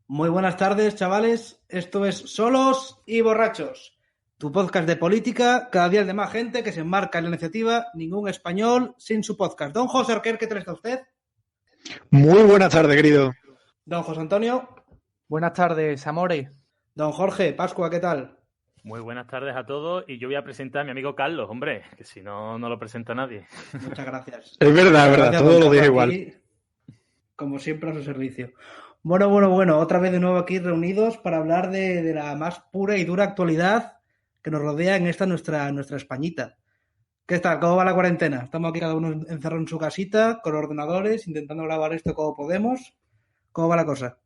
Muy buenas tardes, chavales. Esto es Solos y Borrachos, tu podcast de política, cada día es de más gente que se enmarca en la iniciativa Ningún Español sin su podcast. Don José Orquer, ¿qué tal está usted? Muy buenas tardes, querido. Don José Antonio. Buenas tardes, amores. Don Jorge Pascua, ¿qué tal? Muy buenas tardes a todos y yo voy a presentar a mi amigo Carlos, hombre, que si no, no lo presenta nadie. Muchas gracias. Es verdad, Gracias, todo lo dije aquí, igual. Como siempre, a su servicio. Bueno, otra vez de nuevo aquí reunidos para hablar de la más pura y dura actualidad que nos rodea en esta nuestra Españita. ¿Qué tal? ¿Cómo va la cuarentena? Estamos aquí cada uno encerrado en su casita, con ordenadores, intentando grabar esto como podemos. ¿Cómo va la cosa?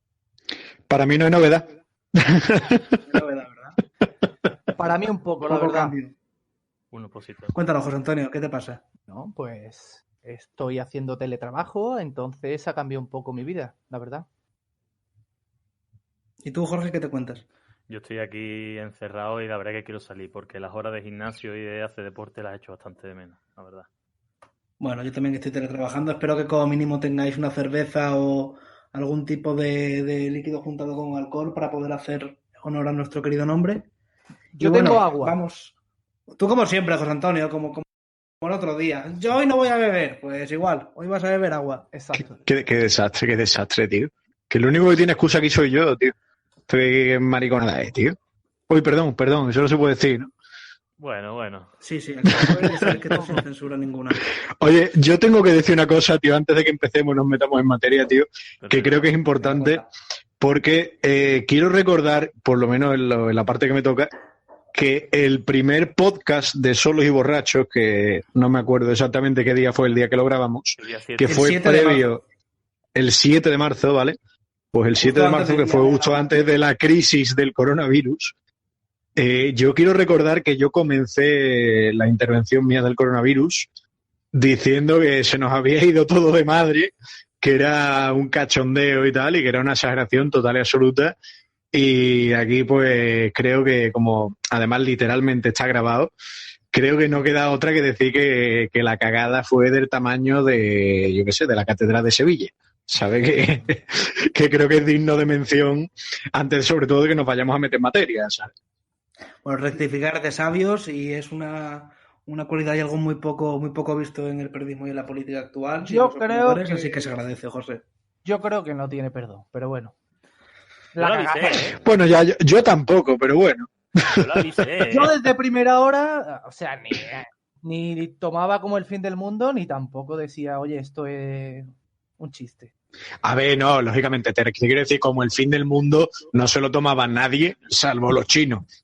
Para mí no hay novedad. No hay novedad, ¿verdad? Para mí un poco, la Poco verdad. cambio. Uno posito. Cuéntanos, José Antonio, ¿qué te pasa? No, pues estoy haciendo teletrabajo, entonces ha cambiado un poco mi vida, la verdad. ¿Y tú, Jorge, qué te cuentas? Yo estoy aquí encerrado y la verdad que quiero salir porque las horas de gimnasio y de hacer deporte las he hecho bastante de menos, la verdad. Bueno, yo también estoy teletrabajando. Espero que como mínimo tengáis una cerveza o algún tipo de líquido juntado con alcohol para poder hacer honor a nuestro querido nombre. Yo Y tengo bueno, agua. Vamos. Tú como siempre, José Antonio, como el otro día. Yo hoy no voy a beber. Pues igual, hoy vas a beber agua. Exacto. Qué desastre, tío. Que lo único que tiene excusa aquí soy yo, tío. Qué mariconada es, tío. Uy, perdón, eso no se puede decir, ¿no? Bueno. Sí, aquí puede ser que no sin censura ninguna. Oye, yo tengo que decir una cosa, tío, antes de que empecemos, nos metamos en materia, tío, que creo que es importante, porque quiero recordar, por lo menos en la parte que me toca, que el primer podcast de Solos y Borrachos, que no me acuerdo exactamente qué día fue el día que lo grabamos, que fue previo, el 7 de marzo, ¿vale? Pues el 7 de marzo, que fue justo antes de la crisis del coronavirus. Yo quiero recordar que yo comencé la intervención mía del coronavirus diciendo que se nos había ido todo de madre, que era un cachondeo y tal, y que era una exageración total y absoluta. Y aquí pues creo que, como además literalmente está grabado, creo que no queda otra que decir que la cagada fue del tamaño de, yo qué sé, de la Catedral de Sevilla. ¿Sabe? Que creo que es digno de mención antes, sobre todo, de que nos vayamos a meter en materia, ¿sabes? Bueno, rectificar de sabios, y es una cualidad y algo muy poco visto en el periodismo y en la política actual. Yo creo que... Así que se agradece, José. Yo creo que no tiene perdón, pero bueno. Yo lo avisé, ¿eh? Bueno, ya yo tampoco, pero bueno. Yo lo avisé, ¿eh? Yo desde primera hora, o sea, ni tomaba como el fin del mundo, ni tampoco decía, oye, esto es un chiste. A ver, no, lógicamente, te quiero decir, como el fin del mundo no se lo tomaba nadie, salvo los chinos.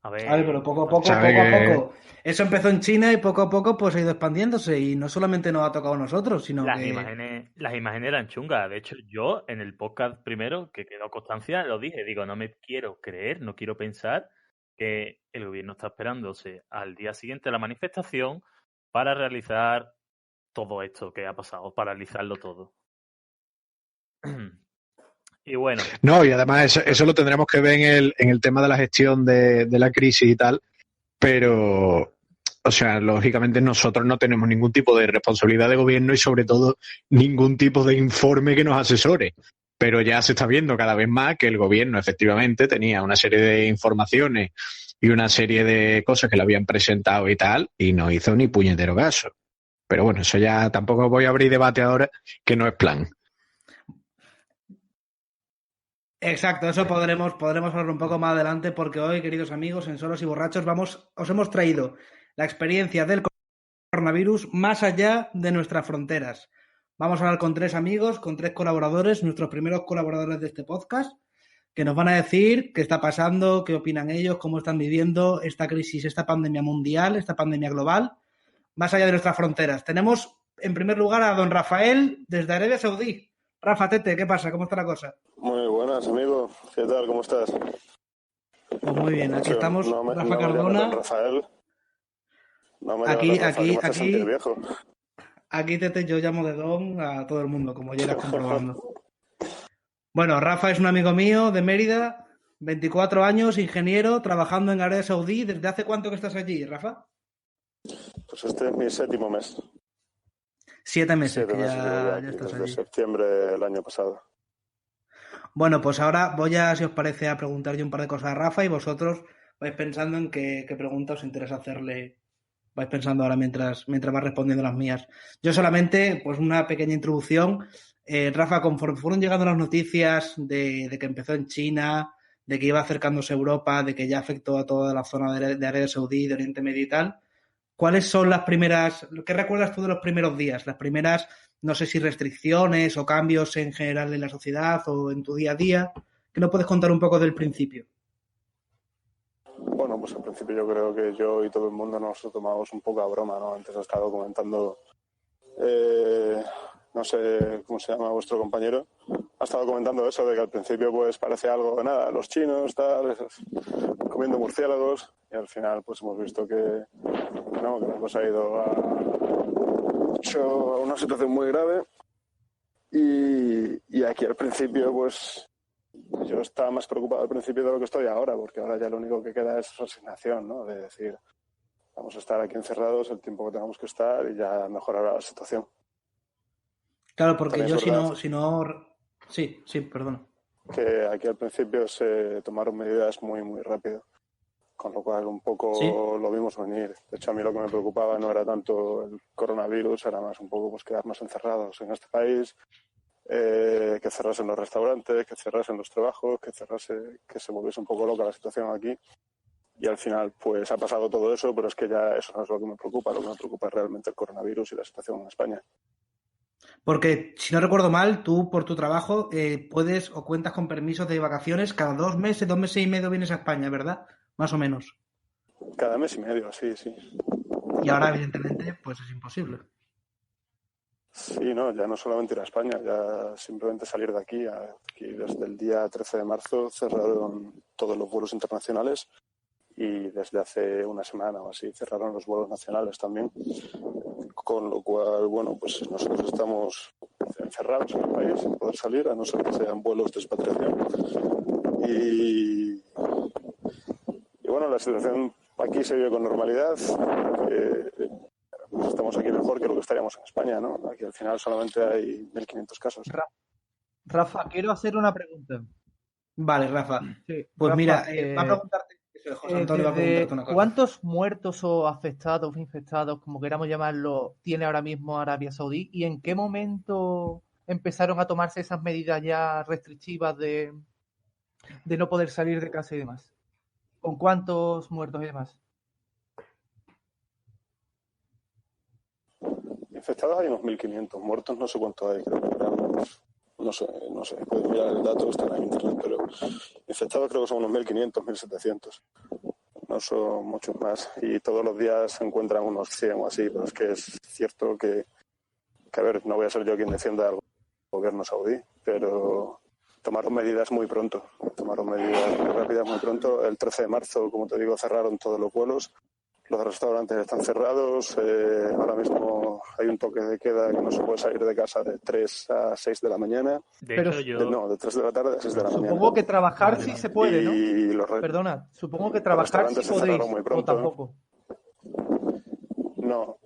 A ver, pero poco a poco. Eso empezó en China y poco a poco pues ha ido expandiéndose, y no solamente nos ha tocado a nosotros, sino las que... imágenes eran chungas. De hecho, yo en el podcast primero, que quedó constancia, lo dije. Digo, no me quiero creer, no quiero pensar que el gobierno está esperándose al día siguiente de la manifestación para realizar todo esto que ha pasado, paralizarlo todo. Y bueno. No, y además eso lo tendremos que ver en el tema de la gestión de la crisis y tal, pero, o sea, lógicamente nosotros no tenemos ningún tipo de responsabilidad de gobierno y sobre todo ningún tipo de informe que nos asesore. Pero ya se está viendo cada vez más que el gobierno efectivamente tenía una serie de informaciones y una serie de cosas que le habían presentado y tal, y no hizo ni puñetero caso. Pero bueno, eso ya tampoco voy a abrir debate ahora, que no es plan. Exacto, eso podremos hablar un poco más adelante, porque hoy, queridos amigos, en Solos y Borrachos os hemos traído la experiencia del coronavirus más allá de nuestras fronteras. Vamos a hablar con 3 amigos, con 3 colaboradores, nuestros primeros colaboradores de este podcast, que nos van a decir qué está pasando, qué opinan ellos, cómo están viviendo esta crisis, esta pandemia mundial, esta pandemia global, más allá de nuestras fronteras. Tenemos, en primer lugar, a don Rafael, desde Arabia Saudí. Rafa, Tete, ¿qué pasa? ¿Cómo está la cosa? Muy buenas, amigo. ¿Qué tal? ¿Cómo estás? Pues muy bien, aquí estamos, Rafa Cardona. Rafael. Aquí, Tete, yo llamo de Don a todo el mundo, como ya irás comprobando. Bueno, Rafa es un amigo mío de Mérida, 24 años, ingeniero, trabajando en Arabia Saudí. ¿Desde hace cuánto que estás allí, Rafa? Pues este es mi 7º mes. 7 meses, que ya estás desde allí. Septiembre del año pasado. Bueno, pues ahora voy a, si os parece, a preguntar yo un par de cosas a Rafa y vosotros vais pensando en qué pregunta os interesa hacerle. Vais pensando ahora mientras vas respondiendo las mías. Yo solamente, pues una pequeña introducción. Rafa, conforme fueron llegando las noticias de que empezó en China, de que iba acercándose a Europa, de que ya afectó a toda la zona de Arabia Saudí, de Oriente Medio y tal, ¿cuáles son las primeras, qué recuerdas tú de los primeros días? Las primeras, no sé si restricciones o cambios en general en la sociedad o en tu día a día. ¿Qué nos puedes contar un poco del principio? Bueno, pues al principio yo creo que yo y todo el mundo nos lo tomamos un poco a broma, ¿no? Antes ha estado comentando, no sé cómo se llama vuestro compañero, ha estado comentando eso de que al principio pues parece algo, nada, los chinos, tal, comiendo murciélagos, y al final pues hemos visto que no, que la cosa ha ido a una situación muy grave y aquí al principio pues yo estaba más preocupado al principio de lo que estoy ahora, porque ahora ya lo único que queda es resignación, ¿no? De decir, vamos a estar aquí encerrados el tiempo que tengamos que estar y ya mejorará la situación. Claro, porque También yo es verdad si no... Sí, perdona. que aquí al principio se tomaron medidas muy, muy rápido, con lo cual un poco Sí. lo vimos venir. De hecho, a mí lo que me preocupaba no era tanto el coronavirus, era más un poco pues quedarnos encerrados en este país, que cerrasen los restaurantes, que cerrasen los trabajos, que se volviese un poco loca la situación aquí. Y al final, pues ha pasado todo eso, pero es que ya eso no es lo que me preocupa. Lo que me preocupa es realmente el coronavirus y la situación en España. Porque, si no recuerdo mal, tú por tu trabajo puedes o cuentas con permisos de vacaciones cada 2 meses y medio vienes a España, ¿verdad? Más o menos. Cada mes y medio, sí, sí. Y ahora, evidentemente, pues es imposible. Sí, no, ya no solamente ir a España, ya simplemente salir de aquí. Aquí desde el día 13 de marzo cerraron todos los vuelos internacionales y desde hace una semana o así cerraron los vuelos nacionales también. Con lo cual, bueno, pues nosotros estamos encerrados en el país sin poder salir, a no ser que sean vuelos de expatriación. Y bueno, la situación aquí se vive con normalidad. Pues estamos aquí mejor que lo que estaríamos en España, ¿no? Aquí al final solamente hay 1.500 casos. Rafa, quiero hacer una pregunta. Vale, Rafa. Sí, Pues Rafa, mira, va a preguntarte, José Antonio va a preguntarte una cosa. ¿cuántos muertos o afectados, infectados, como queramos llamarlo, tiene ahora mismo Arabia Saudí? ¿Y en qué momento empezaron a tomarse esas medidas ya restrictivas de no poder salir de casa y demás? ¿Con cuántos muertos y demás? Infectados hay unos 1.500, muertos no sé cuántos hay, creo que eran unos, no sé, puedo mirar el dato, está en internet, pero infectados creo que son unos 1.500, 1.700. No son muchos más y todos los días se encuentran unos 100 o así, pero es que es cierto que a ver, no voy a ser yo quien defienda al gobierno saudí, pero tomaron medidas muy pronto, tomaron medidas muy rápidas muy pronto. El 13 de marzo, como te digo, cerraron todos los vuelos. Los restaurantes están cerrados. Ahora mismo hay un toque de queda que no se puede salir de casa de 3 a 6 de la mañana. De Pero- hecho, yo... No, de 3 de la tarde a 6 de la mañana. Supongo que trabajar Vale, sí vale. se puede, ¿no? Y Perdona, supongo que trabajar sí restaurantes se podéis, cerraron muy o pronto. tampoco. No.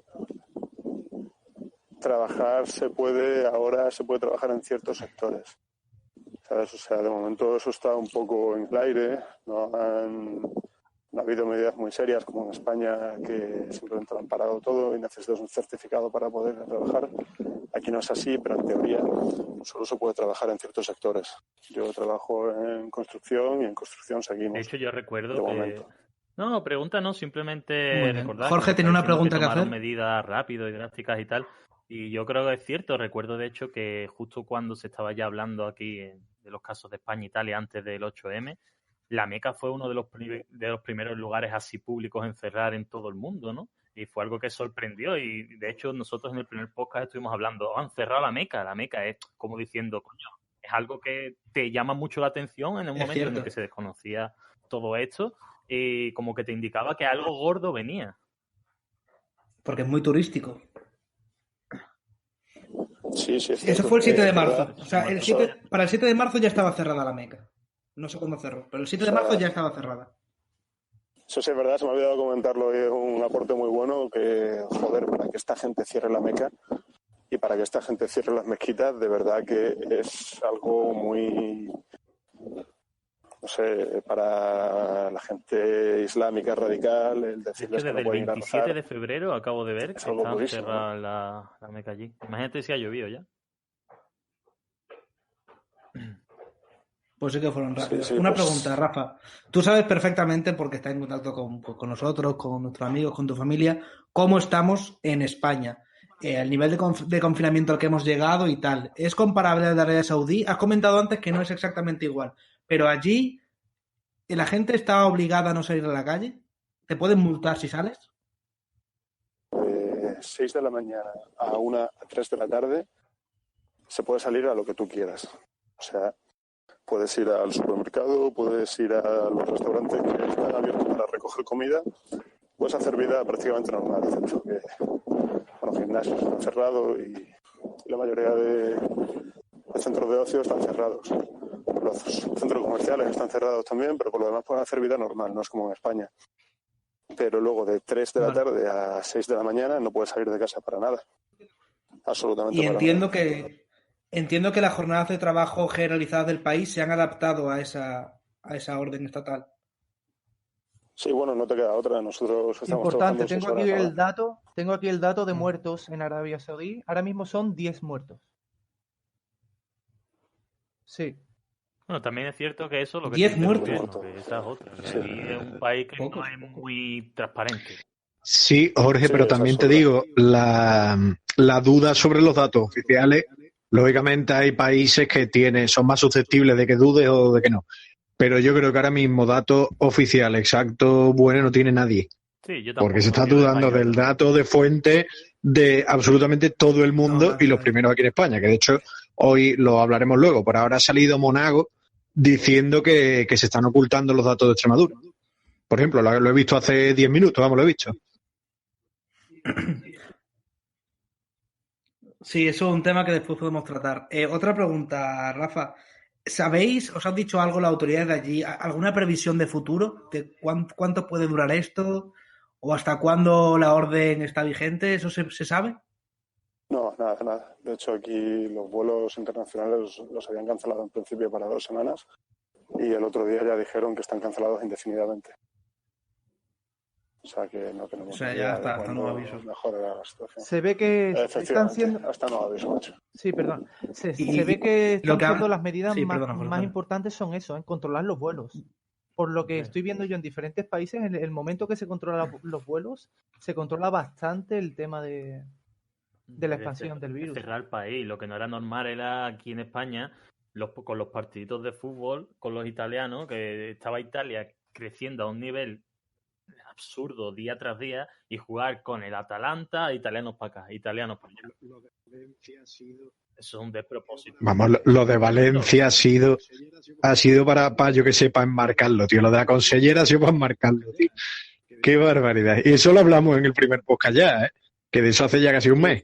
Trabajar se puede, ahora se puede trabajar en ciertos sectores. ¿Sabes? O sea, de momento eso está un poco en el aire. No ha habido medidas muy serias como en España que simplemente lo han parado todo y necesitas un certificado para poder trabajar. Aquí no es así, pero en teoría solo se puede trabajar en ciertos sectores. Yo trabajo en construcción y en construcción seguimos. De hecho, yo recuerdo de que... momento. No, pregunta no, simplemente Muy bien. recordar Jorge que me tiene está una diciendo pregunta que tomaron hacer. medidas rápido y drásticas y tal. Y yo creo que es cierto. Recuerdo, de hecho, que justo cuando se estaba ya hablando aquí de los casos de España y Italia antes del 8M, la Meca fue uno de los primeros lugares así públicos en cerrar en todo el mundo, ¿no? Y fue algo que sorprendió. Y de hecho, nosotros en el primer podcast estuvimos hablando, han cerrado la Meca. La Meca es como diciendo, coño, es algo que te llama mucho la atención en un Es momento en el cierto. que se desconocía todo esto. Y como que te indicaba que algo gordo venía. Porque es muy turístico. Sí, es Eso cierto. fue el 7 de Es marzo. verdad. O sea, para el 7 de marzo ya estaba cerrada la Meca. No sé cuándo cerró, pero el 7 de marzo ya estaba cerrada. Eso sí es verdad, se me ha olvidado comentarlo, es un aporte muy bueno que, joder, para que esta gente cierre la Meca y para que esta gente cierre las mezquitas, de verdad que es algo muy, sé, para la gente islámica radical, el Es decirles que que desde no el pueden ir a 27 rezar. de febrero acabo de ver que Es algo está durísimo, cerrada la Meca allí. Imagínate si ha llovido ya. Pues sí que fueron Sí, rápidos. sí, Una pues pregunta, Rafa. Tú sabes perfectamente, porque estás en contacto con nosotros, con nuestros amigos, con tu familia, cómo estamos en España. El nivel de confinamiento al que hemos llegado y tal. ¿Es comparable al de Arabia Saudí? Has comentado antes que no es exactamente igual. Pero allí, ¿la gente está obligada a no salir a la calle? ¿Te pueden multar si sales? de 6 de la mañana a 1 a 3 de la tarde se puede salir a lo que tú quieras. O sea, puedes ir al supermercado, puedes ir a los restaurantes que están abiertos para recoger comida, puedes hacer vida prácticamente normal, excepto que los gimnasios están cerrados y la mayoría de centros de ocio están cerrados. Los centros comerciales están cerrados también, pero por lo demás pueden hacer vida normal, no es como en España. Pero luego de 3 de la tarde a 6 de la mañana no puedes salir de casa para nada. Absolutamente Y para entiendo nada. que las jornadas de trabajo generalizadas del país se han adaptado a esa orden estatal. Sí, bueno, no te queda otra. Nosotros estamos Importante, trabajando 6 horas ahora. tengo aquí el dato de muertos en Arabia Saudí. Ahora mismo son 10 muertos. Sí. Bueno, también es cierto que eso es lo que 10 te dice el muertos. gobierno, que esa es otra. Que Sí. aquí es un país que Pocos, no es pocos. muy transparente. Sí, Jorge, Sí, pero es también te absurdo. digo, la duda sobre los datos oficiales, lógicamente hay países que son más susceptibles de que dudes o de que no. Pero yo creo que ahora mismo datos oficiales, exacto, bueno, no tiene nadie. Sí, yo Porque se tampoco. está Yo de dudando español. del dato de fuente de absolutamente todo el mundo No, y los nadie. primeros aquí en España, que de hecho hoy lo hablaremos luego. Por ahora ha salido Monago diciendo que se están ocultando los datos de Extremadura. Por ejemplo, lo he visto hace 10 minutos, vamos, lo he visto. Sí, eso es un tema que después podemos tratar. Otra pregunta, Rafa. ¿Sabéis, os han dicho algo las autoridades de allí, alguna previsión de futuro? ¿De cuánto puede durar esto? ¿O hasta cuándo la orden está vigente? ¿Eso se sabe? No, nada, nada. De hecho, aquí los vuelos internacionales los habían cancelado en principio para 2 semanas y el otro día ya dijeron que están cancelados indefinidamente. O sea que no tenemos O sea, ni ya idea está, de hasta nuevo cuándo aviso. mejorará la situación. Se ve que están Efectivamente, siendo... hasta nuevo aviso, macho. Sí, perdón. Se Y ve que lo están que siendo han- las medidas Sí, más, perdona, José más Antonio. importantes son eso, en controlar los vuelos. Por lo que estoy viendo yo en diferentes países, en el momento que se controlan los vuelos, se controla bastante el tema de la expansión del virus. Cerrar el país. Lo que no era normal era aquí en España, con los partiditos de fútbol, con los italianos, que estaba Italia creciendo a un nivel absurdo día tras día y jugar con el Atalanta, italianos para acá, italianos para allá. Eso es un despropósito. Vamos, lo de Valencia ha sido para yo que sé, para enmarcarlo, tío. Lo de la consellera ha sido para enmarcarlo, tío. Qué barbaridad. Y eso lo hablamos en el primer podcast ya, ¿eh? Que de eso hace ya casi un mes.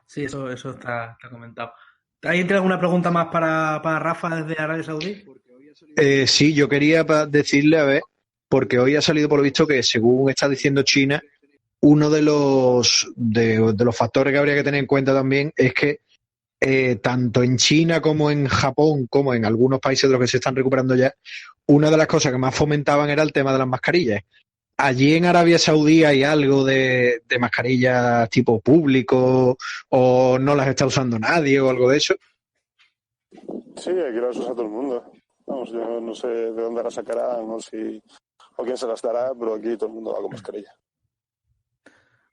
Sí, eso está comentado. ¿Alguien tiene alguna pregunta más para Rafa desde Arabia Saudí? Sí, yo quería decirle, a ver, porque hoy ha salido por lo visto que, según está diciendo China, uno de los factores que habría que tener en cuenta también es que tanto en China como en Japón, como en algunos países de los que se están recuperando ya, una de las cosas que más fomentaban era el tema de las mascarillas. ¿Allí en Arabia Saudí hay algo de mascarillas tipo público o no las está usando nadie o algo de eso? Sí, aquí las usa todo el mundo. Vamos, yo no sé de dónde las sacarán o quién se las dará, pero aquí todo el mundo va con mascarilla.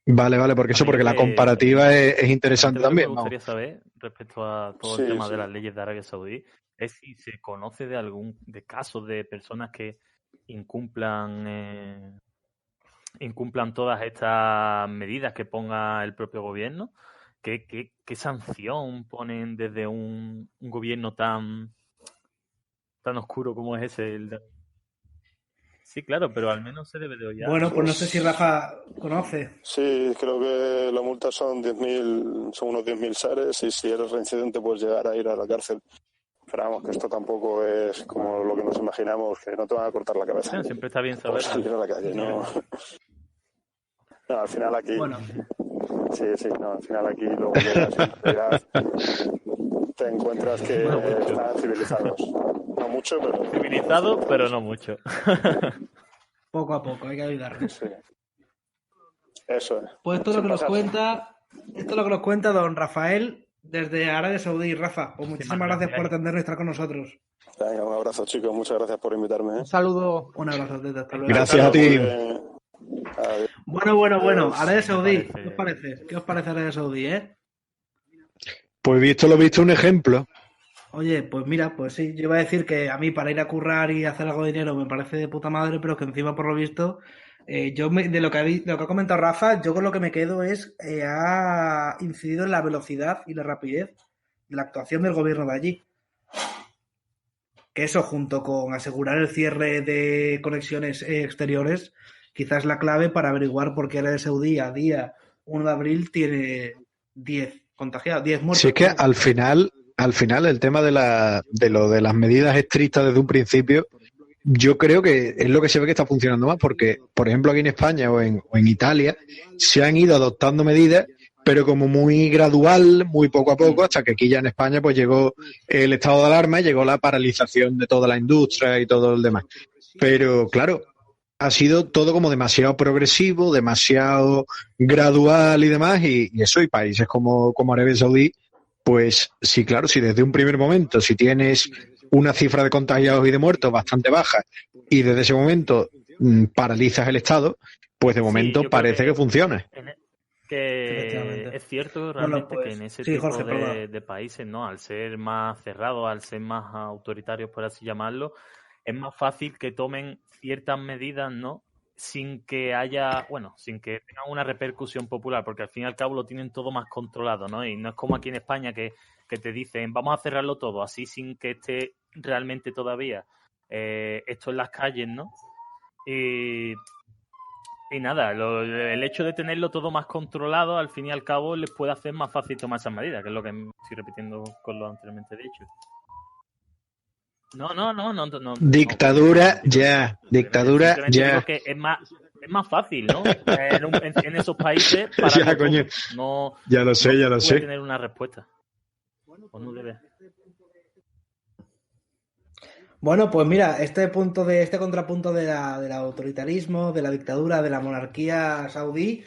Vale, porque la comparativa es interesante Lo que también. me gustaría saber respecto a todo el tema de las leyes de Arabia Saudí es si se conoce de casos de personas que incumplan todas estas medidas que ponga el propio gobierno. ¿Qué sanción ponen desde un gobierno tan oscuro como es ese? Sí, claro, pero al menos se debe de oír. Bueno, pues no sé si Rafa conoce. Sí, creo que la multa son unos 10.000 sares y si eres reincidente puedes llegar a ir a la cárcel. Pero vamos, que esto tampoco es como lo que nos imaginamos, que no te van a cortar la cabeza. Sí, siempre está bien saber. Por salir a la calle, ¿no? No, al final aquí... Bueno. Sí, no, al final aquí luego llegas y en realidad te encuentras que están civilizados. No mucho, pero... Civilizado, pero no mucho. Poco a poco, hay que ayudarles. Sí. Eso es. Pues esto es lo que Sin nos cuenta don Rafael desde Arabia Saudí. Rafa, pues muchísimas gracias por atendernos y estar con nosotros. Venga, un abrazo, chicos. Muchas gracias por invitarme. Un saludo. Un abrazo, Teta. Hasta luego. Gracias a ti. Adiós. Bueno. Arabia Saudí. parece? ¿Qué os parece? ¿Qué os parece Arabia Saudí, Pues visto lo visto, un ejemplo. Oye, pues mira, pues sí, yo iba a decir que a mí para ir a currar y hacer algo de dinero me parece de puta madre, pero que encima por lo visto, de lo que ha comentado Rafa, yo con lo que me quedo es, ha incidido en la velocidad y la rapidez de la actuación del gobierno de allí. Que eso junto con asegurar el cierre de conexiones exteriores, quizás es la clave para averiguar por qué Arabia Saudí a día 1 de abril tiene 10 contagiados, 10 muertos. Si es que al final el tema de las medidas estrictas desde un principio, yo creo que es lo que se ve que está funcionando más, porque, por ejemplo, aquí en España o en Italia se han ido adoptando medidas, pero como muy gradual, muy poco a poco, hasta que aquí ya en España pues llegó el estado de alarma y llegó la paralización de toda la industria y todo el demás. Pero claro, ha sido todo como demasiado progresivo, demasiado gradual y demás, y eso, y países como Arabia Saudí, pues sí, claro, si desde un primer momento, si tienes una cifra de contagiados y de muertos bastante baja, y desde ese momento paralizas el Estado, pues de momento yo creo parece que funciona. Que es cierto realmente Bueno, pues, que en ese sí, tipo Jorge, de países, ¿no? Al ser más cerrados, al ser más autoritarios, por así llamarlo, es más fácil que tomen ciertas medidas, ¿no? Sin que tengan una repercusión popular, porque al fin y al cabo lo tienen todo más controlado, ¿no? Y no es como aquí en España que te dicen, vamos a cerrarlo todo, así sin que esté realmente todavía esto en las calles, ¿no? Y nada, el hecho de tenerlo todo más controlado, al fin y al cabo, les puede hacer más fácil tomar esas medidas, que es lo que estoy repitiendo con lo anteriormente dicho. No. Dictadura ya. Dictadura Simplemente ya. digo que es más fácil, ¿no? En esos países para Ya, coño. no Ya lo sé. puede tener una respuesta. O no debe. Bueno, pues mira, este contrapunto del autoritarismo, de la dictadura, de la monarquía saudí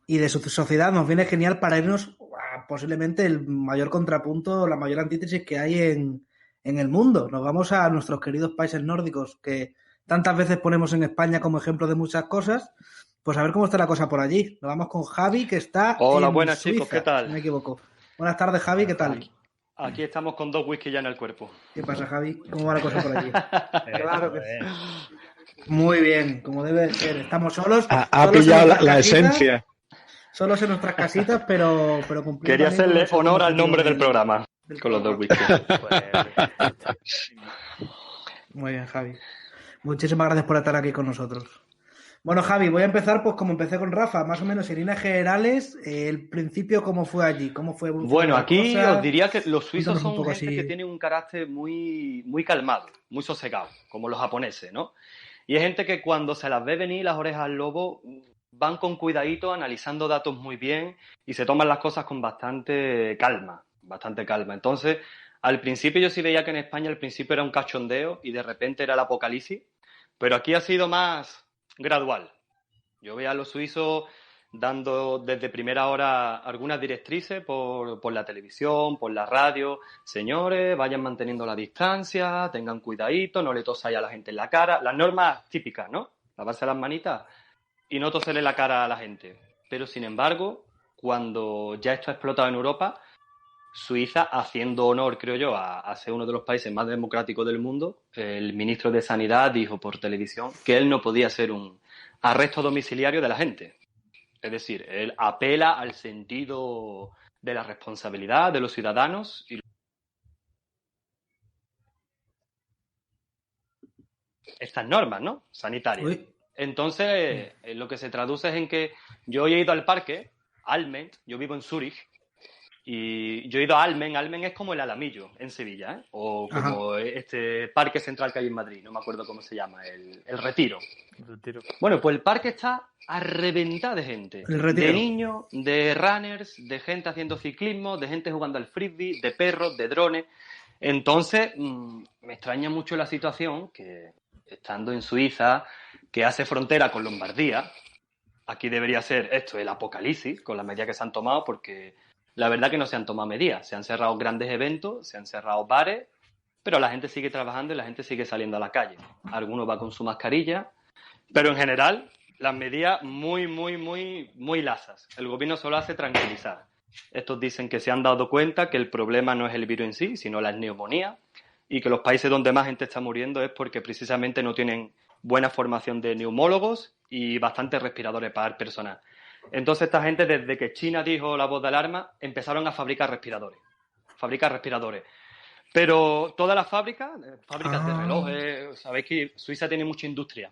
y de su sociedad nos viene genial para irnos a posiblemente el mayor contrapunto, la mayor antítesis que hay en el mundo. Nos vamos a nuestros queridos países nórdicos que tantas veces ponemos en España como ejemplo de muchas cosas. Pues a ver cómo está la cosa por allí. Nos vamos con Javi, que está en Buenas Suiza, chicos, ¿qué tal? si no me equivoco. Buenas tardes, Javi, ¿qué tal? Aquí estamos con 2 whisky ya en el cuerpo. ¿Qué pasa, Javi? ¿Cómo va la cosa por allí? Claro que sí. Muy bien, como debe ser. Estamos solos. Ha pillado la esencia. Solos en nuestras casitas, pero cumpliendo. Quería hacerle honor al nombre del programa con los 2 whisky. Muy bien, Javi. Muchísimas gracias por estar aquí con nosotros. Bueno, Javi, voy a empezar pues como empecé con Rafa, más o menos en líneas generales, el principio, ¿cómo fue allí? ¿Cómo fue evolucionando? Bueno, la aquí cosa? os diría que los suizos Cuéntanos un son poco gente así. que tiene un carácter muy, muy calmado, muy sosegado, como los japoneses, ¿no? Y es gente que cuando se las ve venir las orejas al lobo, van con cuidadito, analizando datos muy bien y se toman las cosas con bastante calma, bastante calma. Entonces, al principio yo sí veía que en España al principio era un cachondeo y de repente era el apocalipsis, pero aquí ha sido más gradual. Yo veía a los suizos dando desde primera hora algunas directrices por la televisión, por la radio. Señores, vayan manteniendo la distancia, tengan cuidadito, no le tosáis a la gente en la cara. Las normas típicas, ¿no? Lavarse las manitas y no toserle la cara a la gente. Pero, sin embargo, cuando ya esto ha explotado en Europa, Suiza, haciendo honor, creo yo, a ser uno de los países más democráticos del mundo, el ministro de Sanidad dijo por televisión que él no podía ser un arresto domiciliario de la gente. Es decir, él apela al sentido de la responsabilidad de los ciudadanos y estas normas, ¿no? Sanitarias. Uy. Entonces, lo que se traduce es en que yo he ido al parque, Alment, yo vivo en Zúrich, Y yo he ido a Almen. Almen es como el Alamillo en Sevilla, ¿eh? O como este parque central que hay en Madrid, no me acuerdo cómo se llama, el Retiro. Bueno, pues el parque está a reventar de gente. De niños, de runners, de gente haciendo ciclismo, de gente jugando al frisbee, de perros, de drones. Entonces, me extraña mucho la situación que, estando en Suiza, que hace frontera con Lombardía, aquí debería ser esto, el apocalipsis, con las medidas que se han tomado, porque la verdad que no se han tomado medidas. Se han cerrado grandes eventos, se han cerrado bares, pero la gente sigue trabajando y la gente sigue saliendo a la calle. Algunos va con su mascarilla, pero en general las medidas muy lasas. El gobierno solo hace tranquilizar. Estos dicen que se han dado cuenta que el problema no es el virus en sí, sino la neumonía, y que los países donde más gente está muriendo es porque precisamente no tienen buena formación de neumólogos y bastantes respiradores para el personal. Entonces esta gente, desde que China dijo la voz de alarma, empezaron a fabricar respiradores. Pero todas las fábricas de relojes, sabéis que Suiza tiene mucha industria.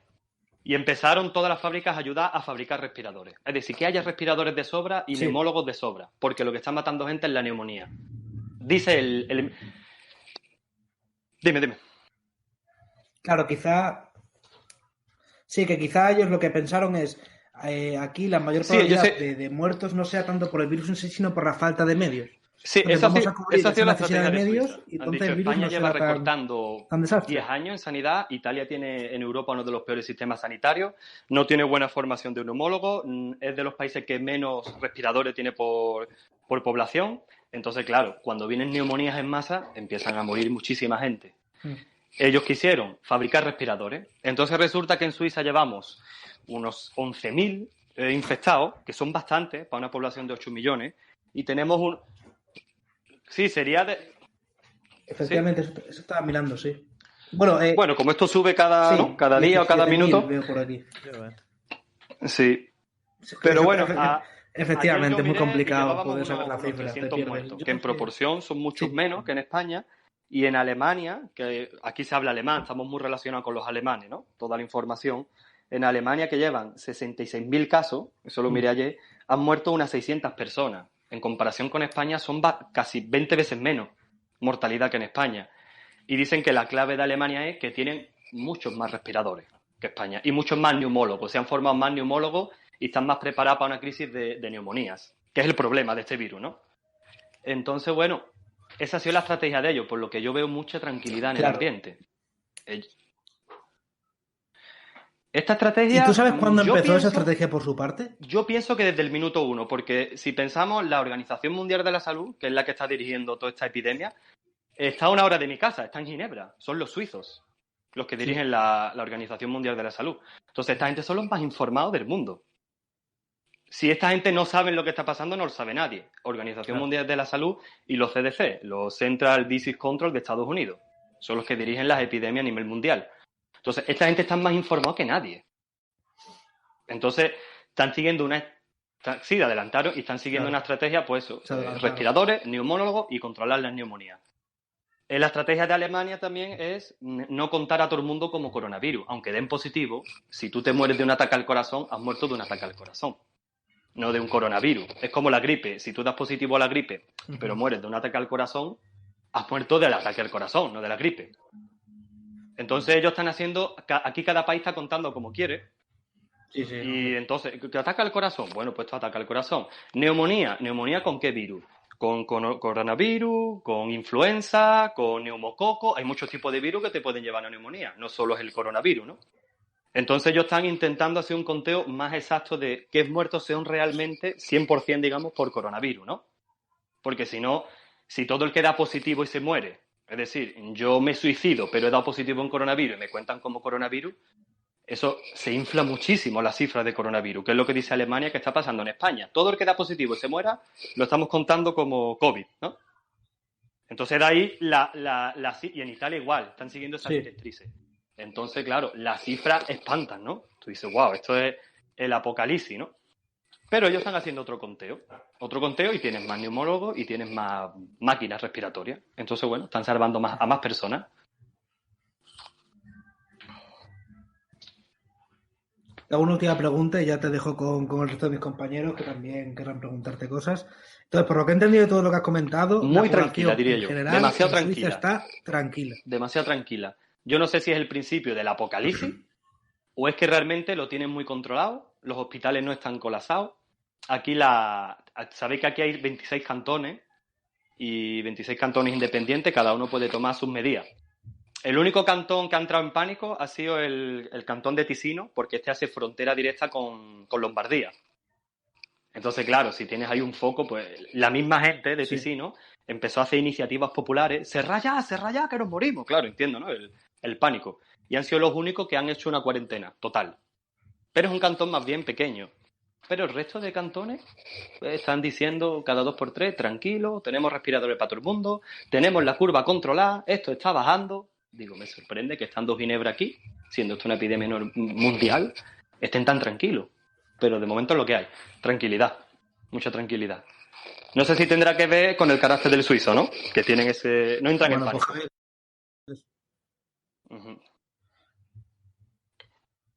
Y empezaron todas las fábricas a ayudar a fabricar respiradores. Es decir, que haya respiradores de sobra y neumólogos de sobra, porque lo que está matando gente es la neumonía. Dice el... Dime. Claro, quizá... Sí, que quizá ellos lo que pensaron es aquí la mayor probabilidad de muertos no sea tanto por el virus en sí, sino por la falta de medios. Sí, esa ha sido la estrategia de medios. Y han dicho, España lleva recortando 10 años en sanidad. Italia tiene en Europa uno de los peores sistemas sanitarios. No tiene buena formación de neumólogo. Es de los países que menos respiradores tiene por población. Entonces, claro, cuando vienen neumonías en masa, empiezan a morir muchísima gente. Ellos quisieron fabricar respiradores. Entonces resulta que en Suiza llevamos unos 11.000 infectados, que son bastantes para una población de 8 millones. Y tenemos un... Sí, sería de... Efectivamente, ¿sí? Eso estaba mirando, sí. Bueno, como esto sube cada día o cada minuto... Veo por aquí. Sí. Pero bueno... Efectivamente, es muy complicado poder saber la cifra. Muertos, que en proporción son muchos menos que en España. Y en Alemania, que aquí se habla alemán, estamos muy relacionados con los alemanes, ¿no? Toda la información. En Alemania, que llevan 66.000 casos, eso lo miré ayer, han muerto unas 600 personas. En comparación con España son casi 20 veces menos mortalidad que en España. Y dicen que la clave de Alemania es que tienen muchos más respiradores que España y muchos más neumólogos. Se han formado más neumólogos y están más preparados para una crisis de neumonías, que es el problema de este virus, ¿no? Entonces, bueno, esa ha sido la estrategia de ellos, por lo que yo veo mucha tranquilidad en el ambiente. Esta estrategia... ¿Y tú sabes cuándo empezó esa estrategia por su parte? Yo pienso que desde el minuto 1, porque si pensamos, la Organización Mundial de la Salud, que es la que está dirigiendo toda esta epidemia, está a una hora de mi casa, está en Ginebra, son los suizos los que dirigen la Organización Mundial de la Salud. Entonces, esta gente son los más informados del mundo. Si esta gente no sabe lo que está pasando, no lo sabe nadie. Organización Mundial de la Salud y los CDC, los Central Disease Control de Estados Unidos, son los que dirigen las epidemias a nivel mundial. Entonces, esta gente está más informada que nadie. Entonces, están siguiendo adelantaron y están siguiendo una estrategia, pues eso, respiradores, neumólogos y controlar las neumonías. La estrategia de Alemania también es no contar a todo el mundo como coronavirus. Aunque den positivo, si tú te mueres de un ataque al corazón, has muerto de un ataque al corazón, no de un coronavirus. Es como la gripe. Si tú das positivo a la gripe, pero mueres de un ataque al corazón, has muerto del ataque al corazón, no de la gripe. Entonces ellos están haciendo... Aquí cada país está contando como quiere. Y entonces, ¿qué ataca al corazón? Bueno, pues esto ataca al corazón. Neumonía. ¿Neumonía con qué virus? Con coronavirus, con influenza, con neumococo. Hay muchos tipos de virus que te pueden llevar a neumonía. No solo es el coronavirus, ¿no? Entonces ellos están intentando hacer un conteo más exacto de qué muertos son realmente 100%, digamos, por coronavirus, ¿no? Porque si no, si todo el que da positivo y se muere, es decir, yo me suicido pero he dado positivo en coronavirus y me cuentan como coronavirus, eso se infla muchísimo la cifra de coronavirus, que es lo que dice Alemania que está pasando en España. Todo el que da positivo y se muera lo estamos contando como COVID, ¿no? Entonces de ahí y en Italia igual, están siguiendo esas directrices. Entonces, claro, las cifras espantan, ¿no? Tú dices, wow, esto es el apocalipsis, ¿no? Pero ellos están haciendo otro conteo y tienen más neumólogos y tienen más máquinas respiratorias. Entonces, bueno, están salvando a más personas. Hago una última pregunta y ya te dejo con el resto de mis compañeros que también querrán preguntarte cosas. Entonces, por lo que he entendido de todo lo que has comentado, Muy la tranquila, población diría en yo. general, Demasiado en Suiza tranquila. está tranquila. Demasiado tranquila. Yo no sé si es el principio del apocalipsis o es que realmente lo tienen muy controlado, los hospitales no están colapsados. Aquí sabéis que aquí hay 26 cantones y 26 cantones independientes, cada uno puede tomar sus medidas. El único cantón que ha entrado en pánico ha sido el cantón de Ticino, porque este hace frontera directa con Lombardía. Entonces, claro, si tienes ahí un foco, pues la misma gente de Ticino empezó a hacer iniciativas populares. Cerrá ya, que nos morimos. Claro, entiendo, ¿no? El pánico. Y han sido los únicos que han hecho una cuarentena total. Pero es un cantón más bien pequeño. Pero el resto de cantones pues, están diciendo cada 2x3, tranquilo, tenemos respiradores para todo el mundo, tenemos la curva controlada, esto está bajando. Digo, me sorprende que estando Ginebra aquí, siendo esto una epidemia mundial, estén tan tranquilos. Pero de momento es lo que hay. Tranquilidad. Mucha tranquilidad. No sé si tendrá que ver con el carácter del suizo, ¿no? Que tienen ese... No entran en pánico. Uh-huh.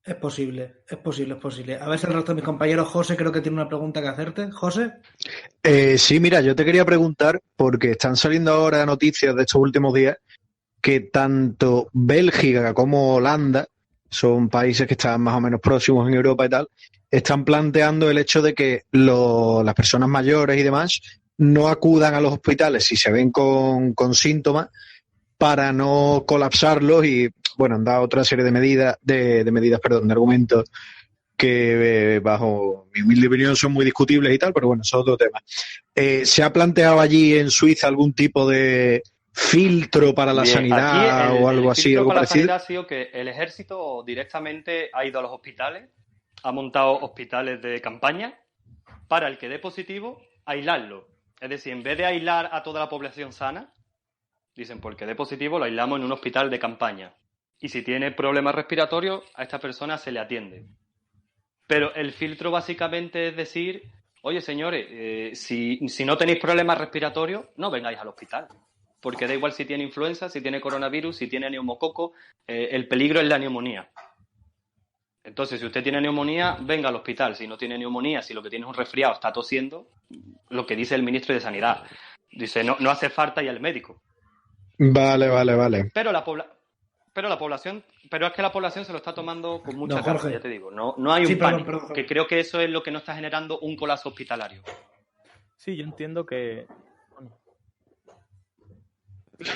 Es posible. A ver si el resto de mis compañeros, José, creo que tiene una pregunta que hacerte. José. Sí, mira, yo te quería preguntar, porque están saliendo ahora noticias de estos últimos días, que tanto Bélgica como Holanda, son países que están más o menos próximos en Europa y tal, están planteando el hecho de que las personas mayores y demás no acudan a los hospitales si se ven con síntomas para no colapsarlos y, bueno, han dado otra serie de medidas, de argumentos que bajo mi humilde opinión son muy discutibles y tal, pero bueno, eso es otro tema. ¿Se ha planteado allí en Suiza algún tipo de filtro para la sanidad o algo así, algo para parecido? La sanidad ha sido que el ejército directamente ha ido a los hospitales, ha montado hospitales de campaña para el que dé positivo, aislarlo. Es decir, en vez de aislar a toda la población sana, dicen, porque dé positivo lo aislamos en un hospital de campaña. Y si tiene problemas respiratorios, a esta persona se le atiende. Pero el filtro básicamente es decir, oye señores, si no tenéis problemas respiratorios, no vengáis al hospital. Porque da igual si tiene influenza, si tiene coronavirus, si tiene neumococo, el peligro es la neumonía. Entonces, si usted tiene neumonía, venga al hospital. Si no tiene neumonía, si lo que tiene es un resfriado, está tosiendo, lo que dice el ministro de Sanidad. Dice, no hace falta ir al médico. Vale. Pero es que la población se lo está tomando con mucha calma, ya te digo. No hay un pánico. Perdón. Que creo que eso es lo que no está generando un colapso hospitalario. Sí, yo entiendo que...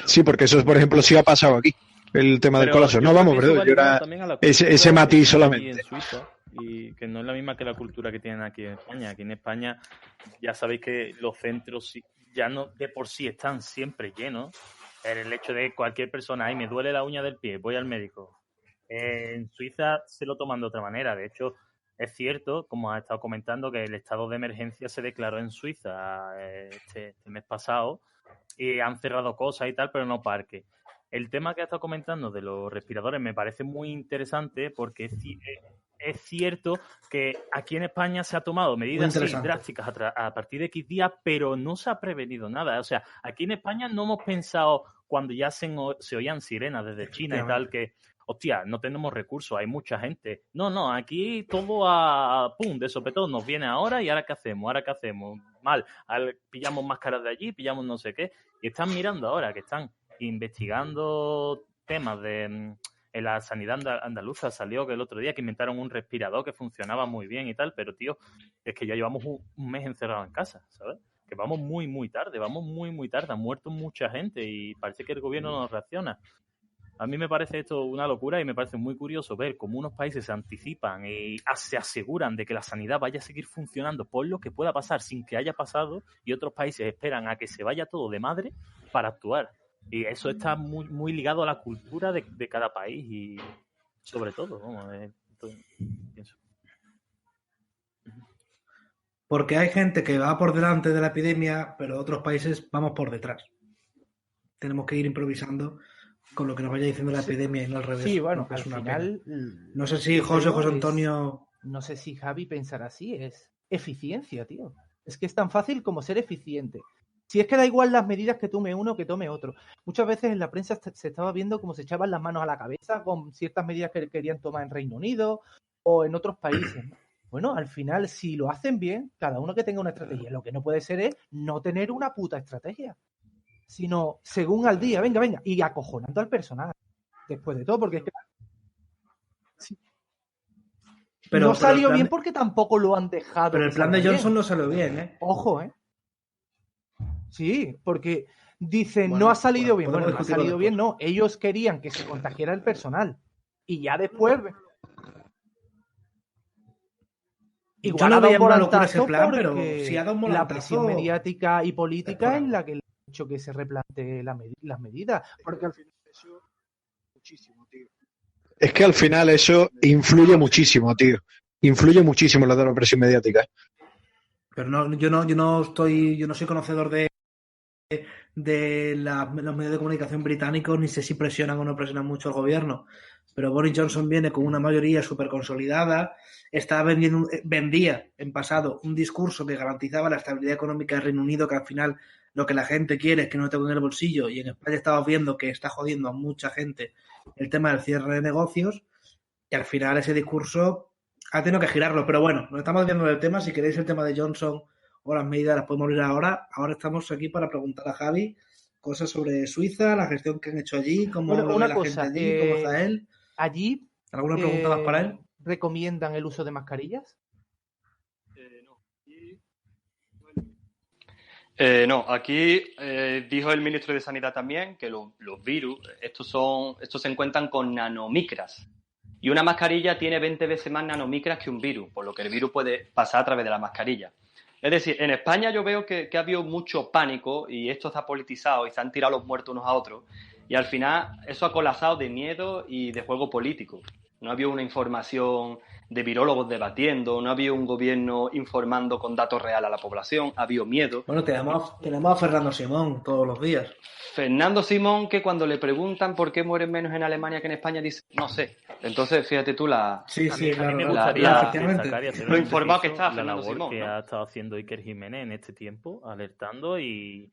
Sí, porque eso, por ejemplo, sí ha pasado aquí, el tema del colapso. No, vamos, pero yo era ese matiz solamente. En Suiza, y que no es la misma que la cultura que tienen aquí en España. Aquí en España ya sabéis que los centros ya no de por sí están siempre llenos. El hecho de cualquier persona, me duele la uña del pie, voy al médico. En Suiza se lo toman de otra manera. De hecho, es cierto, como has estado comentando, que el estado de emergencia se declaró en Suiza este mes pasado y han cerrado cosas y tal, pero no parques. El tema que has estado comentando de los respiradores me parece muy interesante porque es cierto que aquí en España se ha tomado medidas drásticas a partir de X días, pero no se ha prevenido nada. O sea, aquí en España no hemos pensado cuando ya se oían sirenas desde China y tal que, hostia, no tenemos recursos, hay mucha gente. No, aquí todo de sopetón nos viene ahora y ¿ahora qué hacemos? Mal, pillamos máscaras de allí, pillamos no sé qué. Y están mirando ahora que están investigando temas de... En la sanidad andaluza salió que el otro día que inventaron un respirador que funcionaba muy bien y tal, pero tío, es que ya llevamos un mes encerrados en casa, ¿sabes? Que vamos muy, muy tarde, ha muerto mucha gente y parece que el gobierno no reacciona. A mí me parece esto una locura y me parece muy curioso ver cómo unos países se anticipan y se aseguran de que la sanidad vaya a seguir funcionando por lo que pueda pasar sin que haya pasado y otros países esperan a que se vaya todo de madre para actuar. Y eso está muy, muy ligado a la cultura de cada país y sobre todo, pienso. Porque hay gente que va por delante de la epidemia, pero otros países vamos por detrás. Tenemos que ir improvisando con lo que nos vaya diciendo la epidemia y no al revés. Sí, bueno, al final... No sé si José Antonio... No sé si Javi pensará así, es eficiencia, tío. Es que es tan fácil como ser eficiente. Si es que da igual las medidas que tome uno que tome otro. Muchas veces en la prensa se estaba viendo cómo se echaban las manos a la cabeza con ciertas medidas que querían tomar en Reino Unido o en otros países, ¿no? Bueno, al final, si lo hacen bien, cada uno que tenga una estrategia. Lo que no puede ser es no tener una puta estrategia, sino según al día, venga, y acojonando al personal. Después de todo, porque es que no salió bien porque tampoco lo han dejado. Pero el plan de Johnson no salió bien, ¿eh? Ojo, ¿eh? Sí, porque dicen, no ha salido bien. Bueno, no ha salido bien, no. Ellos querían que se contagiara el personal. Y ya después... Igual no veía una locura ese plan, pero si ha dado un volantazo... La presión mediática y política es la que le ha hecho que se replantee las medidas. Porque al final eso... Muchísimo, tío. Es que al final eso influye muchísimo, tío. Influye muchísimo la de la presión mediática. Pero yo no soy conocedor de los medios de comunicación británicos, ni sé si presionan o no presionan mucho al gobierno. Pero Boris Johnson viene con una mayoría súper consolidada, vendía en pasado un discurso que garantizaba la estabilidad económica del Reino Unido, que al final lo que la gente quiere es que no tenga en el bolsillo, y en España estamos viendo que está jodiendo a mucha gente el tema del cierre de negocios, y al final ese discurso ha tenido que girarlo. Pero bueno, nos estamos viendo del tema. Si queréis el tema de Johnson o las medidas las podemos abrir ahora. Ahora estamos aquí para preguntar a Javi cosas sobre Suiza, la gestión que han hecho allí, cómo lo ve la gente allí, cómo está él. Allí, ¿alguna pregunta más para él? ¿Recomiendan el uso de mascarillas? No, aquí dijo el ministro de Sanidad también que los virus, estos se encuentran con nanomicras. Y una mascarilla tiene 20 veces más nanomicras que un virus, por lo que el virus puede pasar a través de la mascarilla. Es decir, en España yo veo que ha habido mucho pánico y esto está politizado y se han tirado los muertos unos a otros. Y al final eso ha colapsado de miedo y de juego político. No ha habido una información de virólogos debatiendo, no ha habido un gobierno informando con datos reales a la población, ha habido miedo. Bueno, tenemos a Fernando Simón todos los días. Fernando Simón, que cuando le preguntan por qué mueren menos en Alemania que en España, dice, no sé. Entonces, fíjate tú lo informado que está Fernando Simón. La labor que ha estado haciendo Iker Jiménez en este tiempo, alertando y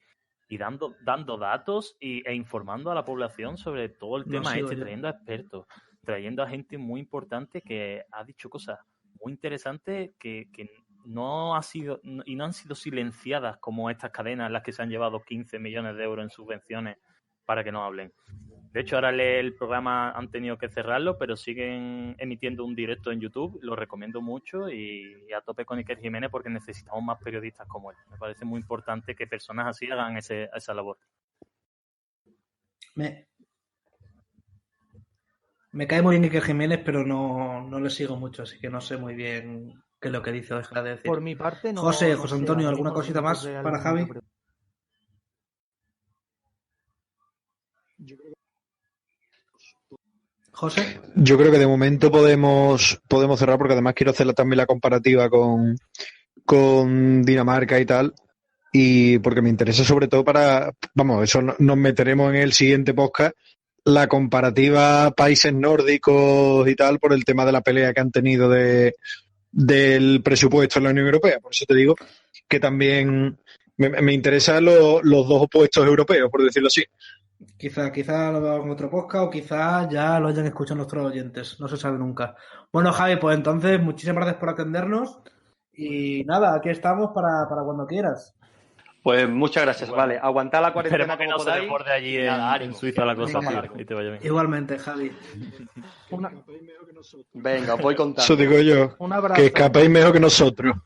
dando datos e informando a la población sobre todo el tema trayendo a expertos, trayendo a gente muy importante que ha dicho cosas muy interesantes que no han sido silenciadas como estas cadenas en las que se han llevado 15 millones de euros en subvenciones para que no hablen. De hecho, ahora el programa han tenido que cerrarlo, pero siguen emitiendo un directo en YouTube. Lo recomiendo mucho y a tope con Iker Jiménez porque necesitamos más periodistas como él. Me parece muy importante que personas así hagan esa labor. Me cae muy bien Iker Jiménez, pero no le sigo mucho, así que no sé muy bien qué es lo que dice o deja de decir. Por mi parte, no. José Antonio, ¿alguna cosita más para Javi? José. Yo creo que de momento podemos cerrar porque además quiero hacer también la comparativa con Dinamarca y tal, y porque me interesa sobre todo eso nos meteremos en el siguiente podcast, la comparativa países nórdicos y tal por el tema de la pelea que han tenido del presupuesto en la Unión Europea. Por eso te digo que también me interesan los dos opuestos europeos, por decirlo así. Quizá lo veamos en otro podcast o quizá ya lo hayan escuchado nuestros oyentes. No se sabe nunca. Bueno, Javi, pues entonces muchísimas gracias por atendernos y nada, aquí estamos para cuando quieras. Pues muchas gracias, vale. Aguantar la cuarentena que no se desborde allí en Suiza la cosa. Y te vaya bien. Igualmente, Javi. Venga, os voy contando. Eso digo yo. Un abrazo. Que escapéis mejor que nosotros.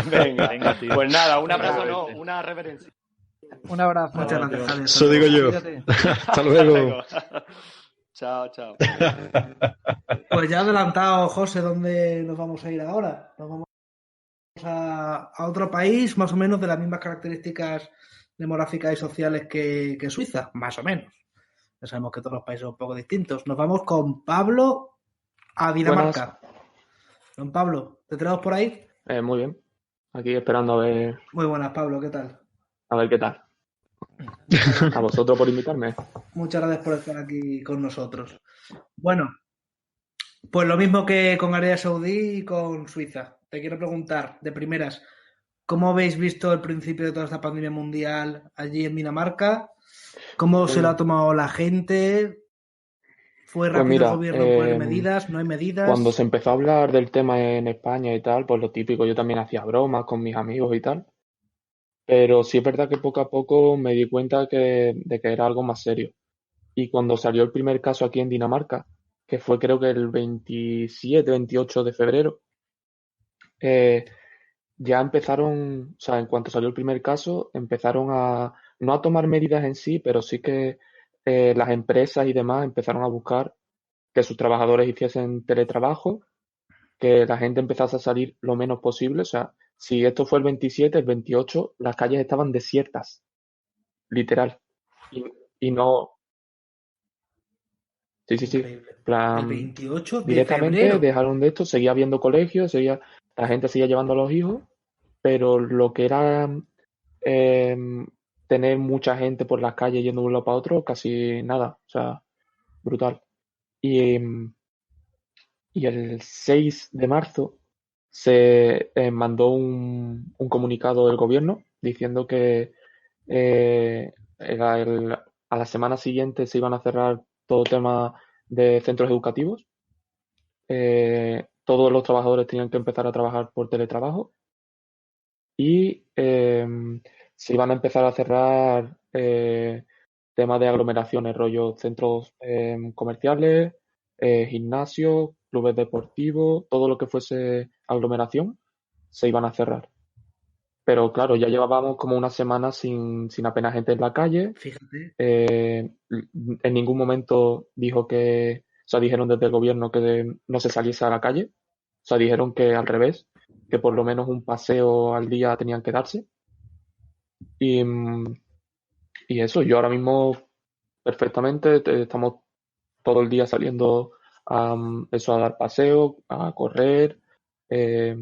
Venga, tío. Pues nada, un abrazo no, una reverencia. Un abrazo. Muchas gracias, Javi. Eso digo yo. Hasta luego. Chao. Pues ya ha adelantado, José, ¿dónde nos vamos a ir ahora? Nos vamos a otro país más o menos de las mismas características demográficas y sociales que Suiza, más o menos. Ya sabemos que todos los países son un poco distintos. Nos vamos con Pablo a Dinamarca. Buenas. Don Pablo, ¿te tenemos por ahí? Muy bien. Aquí esperando a ver. Muy buenas, Pablo, ¿qué tal? A ver qué tal. A vosotros por invitarme. Muchas gracias por estar aquí con nosotros. Bueno, pues lo mismo que con Arabia Saudí y con Suiza. Te quiero preguntar, de primeras, ¿cómo habéis visto el principio de toda esta pandemia mundial allí en Dinamarca? ¿Cómo se lo ha tomado la gente? ¿Fue Pues rápido el mira, gobierno en poner medidas? ¿No hay medidas? cuando se empezó a hablar del tema en España y tal, pues lo típico, yo también hacía bromas con mis amigos y tal, pero sí es verdad que poco a poco me di cuenta de que era algo más serio. Y cuando salió el primer caso aquí en Dinamarca, que fue creo que el 27, 28 de febrero, eh, ya empezaron, o sea, en cuanto salió el primer caso, empezaron no a tomar medidas en sí, pero sí que las empresas y demás empezaron a buscar que sus trabajadores hiciesen teletrabajo, que la gente empezase a salir lo menos posible. O sea, si esto fue el 27, el 28, las calles estaban desiertas, literal. Y, y no, sí, Increíble. El plan, 28 de directamente febrero. dejaron de esto, seguía habiendo colegios, la gente seguía llevando a los hijos, pero lo que era eh, tener mucha gente por las calles yendo de un lado para otro, casi nada, o sea, brutal. Y, y el 6 de marzo se mandó un comunicado del gobierno diciendo que a la semana siguiente se iban a cerrar todo tema de centros educativos. Todos los trabajadores tenían que empezar a trabajar por teletrabajo y se iban a empezar a cerrar temas de aglomeraciones, rollo centros comerciales, gimnasios, clubes deportivos, todo lo que fuese aglomeración, se iban a cerrar. Pero claro, ya llevábamos como una semana sin apenas gente en la calle. Fíjate. En ningún momento dijeron desde el gobierno que no se saliese a la calle. O sea, dijeron que al revés, que por lo menos un paseo al día tenían que darse. Y eso, yo ahora mismo perfectamente estamos todo el día saliendo a dar paseo, a correr. eh,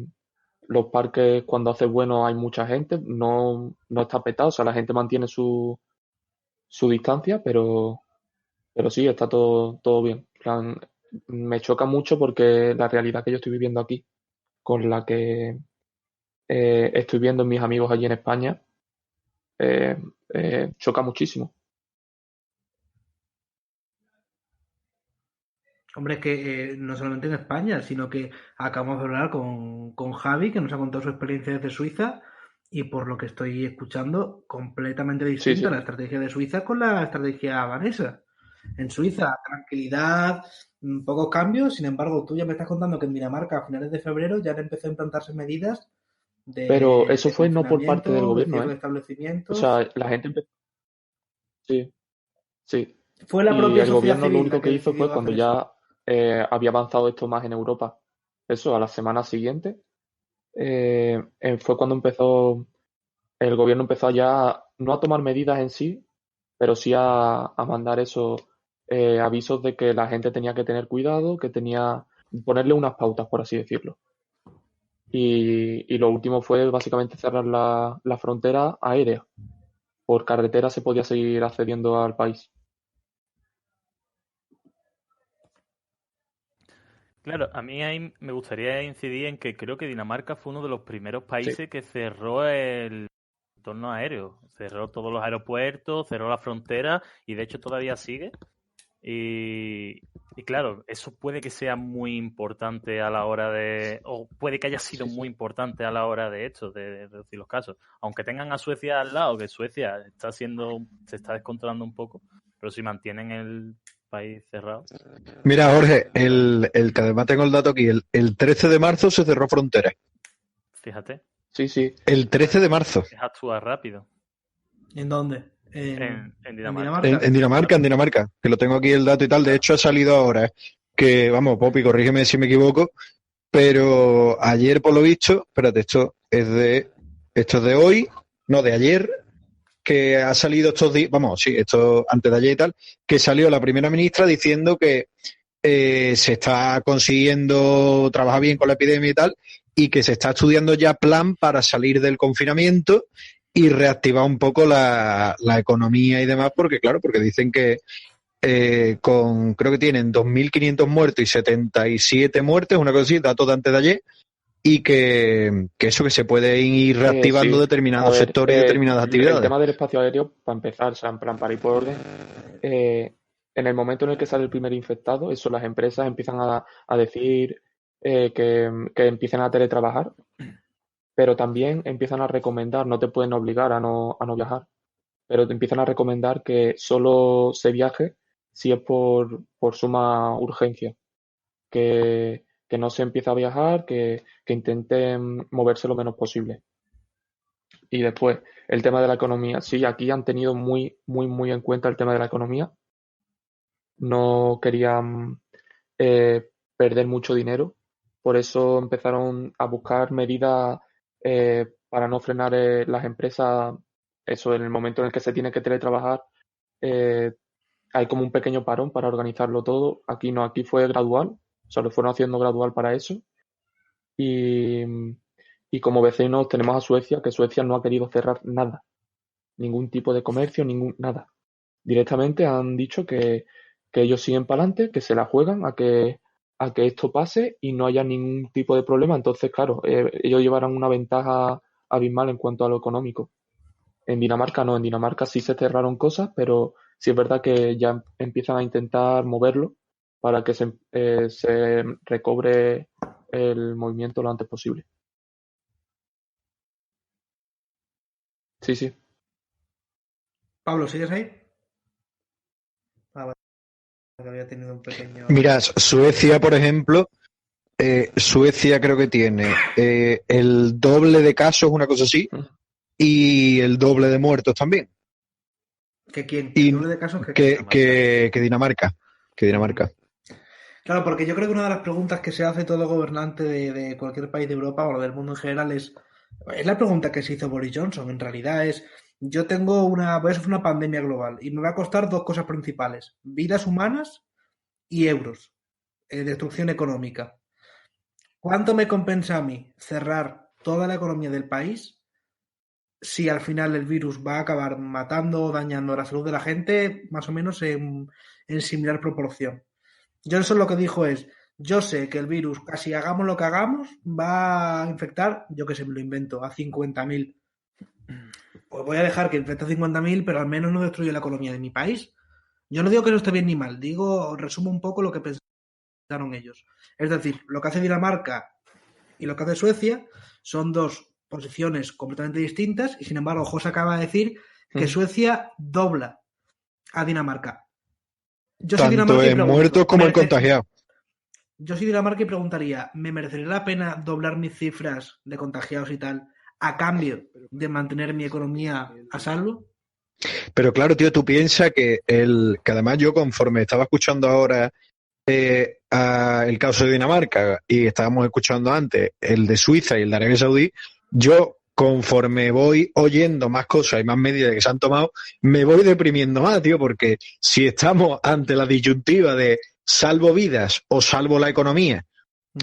los parques cuando hace bueno hay mucha gente, no está petado, o sea, la gente mantiene su distancia, pero sí, está todo bien. En plan, me choca mucho porque la realidad que yo estoy viviendo aquí, con la que estoy viendo en mis amigos allí en España, choca muchísimo. Hombre, es que no solamente en España, sino que acabamos de hablar con Javi, que nos ha contado su experiencia desde Suiza, y por lo que estoy escuchando, completamente distinta Sí. la estrategia de Suiza con la estrategia danesa. En Suiza, tranquilidad, pocos cambios, sin embargo, tú ya me estás contando que en Dinamarca a finales de febrero ya empezó a implantarse medidas Pero eso de fue no por parte del confinamiento, de gobierno, cierre de ¿eh? O establecimientos. sea, la gente empezó. Sí. Fue la Y propia el sociedad gobierno lo civil la único que que hizo fue decidió cuando hacer eso. ya había avanzado esto más en Europa. Eso, a la semana siguiente, fue cuando el gobierno empezó ya no a tomar medidas en sí, pero sí a mandar esos avisos de que la gente tenía que tener cuidado, que ponerle unas pautas, por así decirlo. Y lo último fue básicamente cerrar la frontera aérea. Por carretera se podía seguir accediendo al país. Claro, a mí ahí me gustaría incidir en que creo que Dinamarca fue uno de los primeros Sí. países que cerró el entorno aéreo. Cerró todos los aeropuertos, cerró la frontera y de hecho todavía sigue. Y claro, eso puede que sea muy importante a la hora o puede que haya sido muy importante a la hora de esto, de reducir los casos. Aunque tengan a Suecia al lado, que Suecia se está descontrolando un poco, pero si mantienen el país cerrado. Mira, Jorge, que además tengo el dato aquí, el 13 de marzo se cerró fronteras. Fíjate. Sí. El 13 de marzo. Es actuar rápido. ¿En dónde? En Dinamarca. En Dinamarca, que lo tengo aquí el dato y tal. De hecho, ha salido ahora. Que, vamos, Popi, corrígeme si me equivoco, pero ayer, por lo visto, espérate, esto es de hoy, no, de ayer, que ha salido estos días, vamos, sí, esto antes de ayer y tal, que salió la primera ministra diciendo que se está consiguiendo trabajar bien con la epidemia y tal, y que se está estudiando ya plan para salir del confinamiento y reactivar un poco la economía y demás, porque dicen que creo que tienen 2.500 muertos y 77 muertes, una cosa así, datos de antes de ayer, y que eso, que se puede ir reactivando Sí. determinados sectores y determinadas El actividades. tema del espacio aéreo, para empezar, o sea, en plan, para ir por orden, en el momento en el que sale el primer infectado, eso las empresas empiezan a decir que empiecen a teletrabajar, pero también empiezan a recomendar, no te pueden obligar a no viajar, pero te empiezan a recomendar que solo se viaje si es por suma urgencia, que no se empiece a viajar, que intenten moverse lo menos posible. Y después, el tema de la economía. Sí, aquí han tenido muy, muy, muy en cuenta el tema de la economía. No querían perder mucho dinero. Por eso empezaron a buscar medidas para no frenar las empresas. Eso, en el momento en el que se tiene que teletrabajar, hay como un pequeño parón para organizarlo todo. Aquí no, aquí fue gradual. O sea, lo fueron haciendo gradual para eso. Y como vecinos tenemos a Suecia, que Suecia no ha querido cerrar nada. Ningún tipo de comercio, nada. Directamente han dicho que ellos siguen para adelante, que se la juegan a que esto pase y no haya ningún tipo de problema. Entonces, claro, ellos llevarán una ventaja abismal en cuanto a lo económico. En Dinamarca no, en Dinamarca sí se cerraron cosas, pero sí es verdad que ya empiezan a intentar moverlo para que se recobre el movimiento lo antes posible. Sí, sí. Pablo, ¿sigues ahí? Vale, que había tenido un pequeño... Mira, Suecia, por ejemplo, Suecia creo que tiene el doble de casos, una cosa así, y el doble de muertos también. ¿Que quién? Y ¿El doble de casos? que Dinamarca. Que Dinamarca. Claro, porque yo creo que una de las preguntas que se hace todo gobernante de cualquier país de Europa o del mundo en general es la pregunta que se hizo Boris Johnson. En realidad es, voy a sufrir una pandemia global y me va a costar dos cosas principales: vidas humanas y euros, destrucción económica. ¿Cuánto me compensa a mí cerrar toda la economía del país si al final el virus va a acabar matando o dañando la salud de la gente más o menos en similar proporción? Johnson lo que dijo es, yo sé que el virus, casi hagamos lo que hagamos, va a infectar, yo que sé, me lo invento, a 50.000. Pues voy a dejar que infecte a 50.000, pero al menos no destruye la economía de mi país. Yo no digo que eso esté bien ni mal, resumo un poco lo que pensaron ellos. Es decir, lo que hace Dinamarca y lo que hace Suecia son dos posiciones completamente distintas y sin embargo José acaba de decir que Suecia dobla a Dinamarca. Yo soy Tanto Dinamarca en muertos como en contagiados. Yo soy Dinamarca y preguntaría, ¿me merecería la pena doblar mis cifras de contagiados y tal a cambio de mantener mi economía a salvo? Pero claro, tío, tú piensas que además yo conforme estaba escuchando ahora el caso de Dinamarca y estábamos escuchando antes el de Suiza y el de Arabia Saudí, yo conforme voy oyendo más cosas y más medidas que se han tomado, me voy deprimiendo más, tío, porque si estamos ante la disyuntiva de salvo vidas o salvo la economía,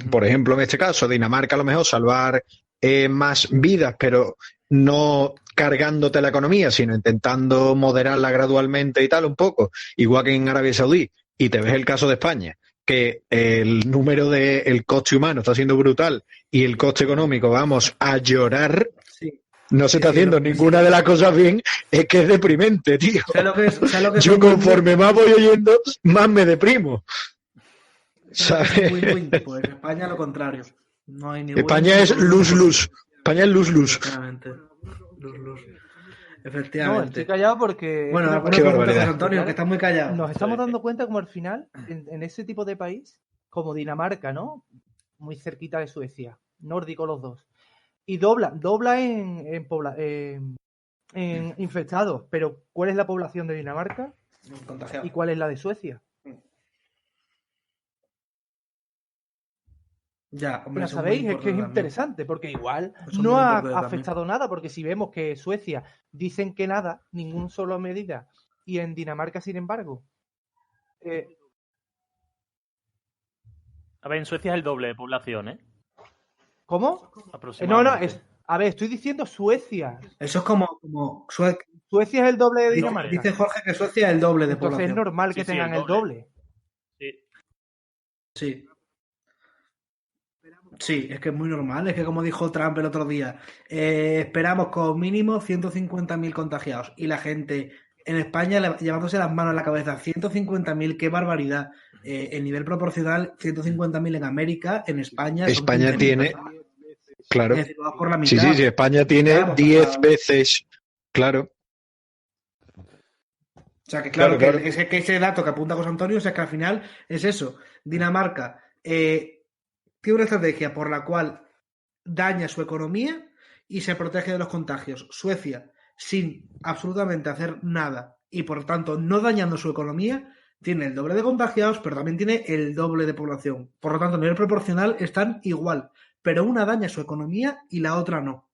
por ejemplo, en este caso, Dinamarca a lo mejor salvar más vidas, pero no cargándote la economía, sino intentando moderarla gradualmente y tal, un poco, igual que en Arabia Saudí, y te ves el caso de España, que el número el coste humano está siendo brutal y el coste económico, vamos a llorar. Sí. No se está haciendo ninguna de las cosas bien, es que es deprimente, tío. Yo conforme más voy oyendo, más me deprimo. ¿Sabes? Pues España lo contrario. No hay ni España es lose-lose. España es lose-lose. Efectivamente. No, estoy callado porque... Bueno, qué barbaridad. Antonio, que está muy callado. Nos estamos dando cuenta como al final, en ese tipo de país, como Dinamarca, ¿no? Muy cerquita de Suecia, nórdico los dos. Y dobla en infectados. Pero ¿cuál es la población de Dinamarca? Contagiado. ¿Y cuál es la de Suecia? Ya, hombre, sabéis, es que es interesante, porque igual no ha afectado nada, porque si vemos que Suecia dicen que nada, ninguna sola medida, y en Dinamarca, sin embargo. A ver, en Suecia es el doble de población, ¿eh? ¿Cómo? Aproximadamente. A ver, estoy diciendo Suecia. Eso es como Suecia es el doble de Dinamarca. Dice Jorge que Suecia es el doble de población. Entonces es normal que tengan el doble. Sí. Sí, es que es muy normal. Es que como dijo Trump el otro día, esperamos con mínimo 150.000 contagiados y la gente en España llevándose las manos a la cabeza. 150.000, qué barbaridad. En nivel proporcional, 150.000 en América, en España. España son 15.000 tiene, personas. claro. Es decir, vamos por la mitad. Sí, España tiene Claro, 10 veces, claro. O sea, que claro, Claro. que ese dato que apunta José Antonio, o sea, que al final es eso. Dinamarca tiene una estrategia por la cual daña su economía y se protege de los contagios. Suecia, sin absolutamente hacer nada y por tanto no dañando su economía, tiene el doble de contagiados, pero también tiene el doble de población. Por lo tanto, a nivel proporcional están igual, pero una daña su economía y la otra no.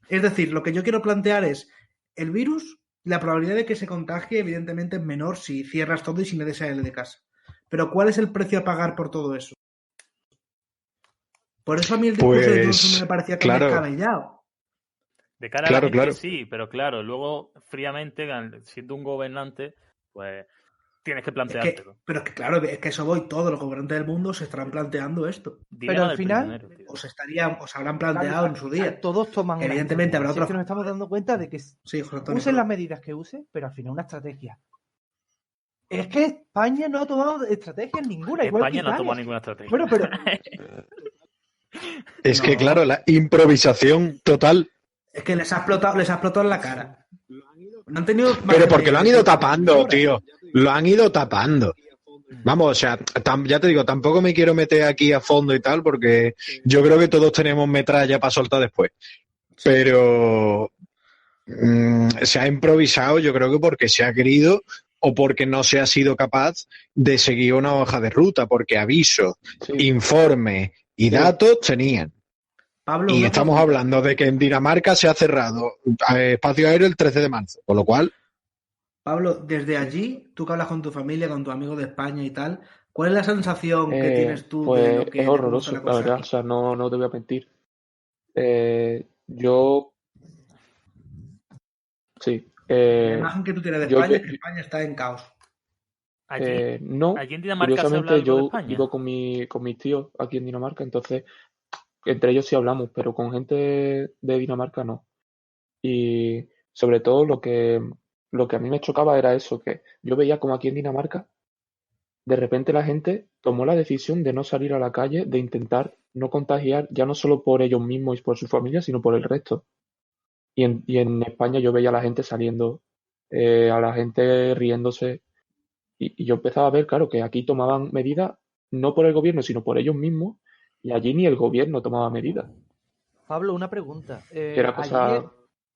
Es decir, lo que yo quiero plantear es el virus, la probabilidad de que se contagie evidentemente es menor si cierras todo y si nadie sale de casa. Pero ¿cuál es el precio a pagar por todo eso? Por eso a mí el discurso de Johnson me parecía tan descabellado. De cara a la gente, sí, pero claro, luego fríamente, siendo un gobernante, pues tienes que planteártelo. Pero es que claro, es que eso voy, todos los gobernantes del mundo se estarán planteando esto. Pero al final os habrán planteado en su día. Todos toman evidentemente habrá otro. Es que nos estamos dando cuenta de que usen las medidas que usen, pero al final una estrategia. Es que España no ha tomado estrategia ninguna. España no ha tomado ninguna estrategia. Bueno, pero es que claro, la improvisación total. Es que les ha explotado en la cara. No han tenido pero porque lo han ido tapando, tío. Lo han ido tapando. Vamos, o sea, ya te digo, tampoco me quiero meter aquí a fondo y tal, porque yo creo que todos tenemos metralla para soltar después. Pero se ha improvisado, yo creo que porque se ha querido o porque no se ha sido capaz de seguir una hoja de ruta, porque aviso, informe y datos tenían. Pablo, y estamos hablando de que en Dinamarca se ha cerrado espacio aéreo el 13 de marzo, con lo cual... Pablo, desde allí, tú que hablas con tu familia, con tu amigo de España y tal, ¿cuál es la sensación que tienes tú pues de lo que es horroroso, la verdad, aquí? O sea, no te voy a mentir. Yo... Sí. La imagen que tú tienes de España es que España está en caos. No, allí en Dinamarca curiosamente yo vivo con mis tíos aquí en Dinamarca, entonces entre ellos sí hablamos, pero con gente de Dinamarca no. Y sobre todo lo que a mí me chocaba era eso, que yo veía como aquí en Dinamarca, de repente la gente tomó la decisión de no salir a la calle, de intentar no contagiar, ya no solo por ellos mismos y por su familia, sino por el resto. Y en España yo veía a la gente saliendo, a la gente riéndose, y yo empezaba a ver, claro, que aquí tomaban medidas no por el gobierno, sino por ellos mismos, y allí ni el gobierno tomaba medidas. Pablo, una pregunta. Era cosa...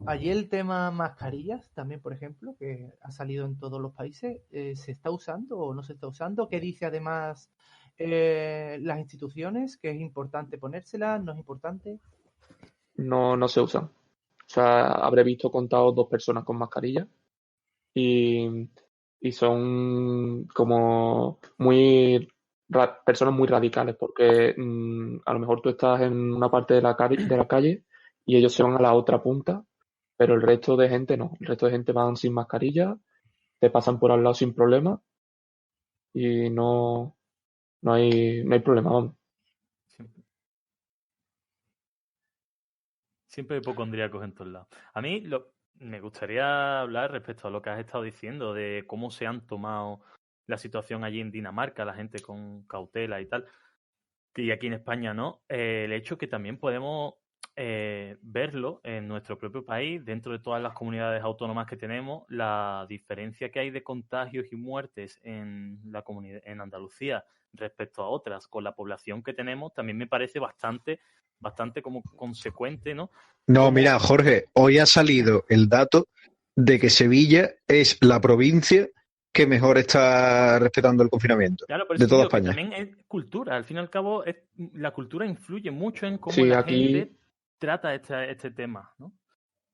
Allí el tema mascarillas también, por ejemplo, que ha salido en todos los países, ¿se está usando o no se está usando? ¿Qué dice además las instituciones? ¿Que es importante ponérselas? ¿No es importante? No se usan. O sea, habré visto contados 2 personas con mascarilla y son como personas muy radicales, porque a lo mejor tú estás en una parte de la calle y ellos se van a la otra punta, pero el resto de gente no. El resto de gente van sin mascarilla, te pasan por al lado sin problema y no hay problema, vamos. Siempre hipocondríacos en todos lados. A mí me gustaría hablar respecto a lo que has estado diciendo, de cómo se han tomado la situación allí en Dinamarca, la gente con cautela y tal, y aquí en España no. El hecho que también podemos verlo en nuestro propio país, dentro de todas las comunidades autónomas que tenemos, la diferencia que hay de contagios y muertes en Andalucía respecto a otras, con la población que tenemos, también me parece bastante como consecuente, ¿no? No, mira, Jorge, hoy ha salido el dato de que Sevilla es la provincia que mejor está respetando el confinamiento de toda España. También es cultura, al fin y al cabo la cultura influye mucho en cómo gente trata este tema, ¿no?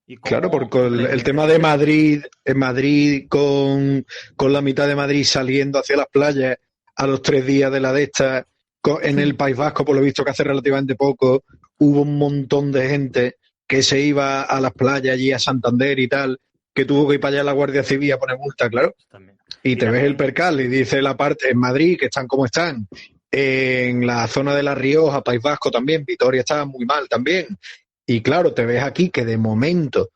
Y claro, porque el tema de Madrid, en Madrid con la mitad de Madrid saliendo hacia las playas a los 3 días de la de esta, en el País Vasco, por lo visto que hace relativamente poco, hubo un montón de gente que se iba a las playas allí a Santander y tal, que tuvo que ir para allá la Guardia Civil a poner multa, claro. También. Y te ves el percal y dice la parte en Madrid que están como están, en la zona de La Rioja, País Vasco también, Vitoria está muy mal también. Y claro, te ves aquí que de momento,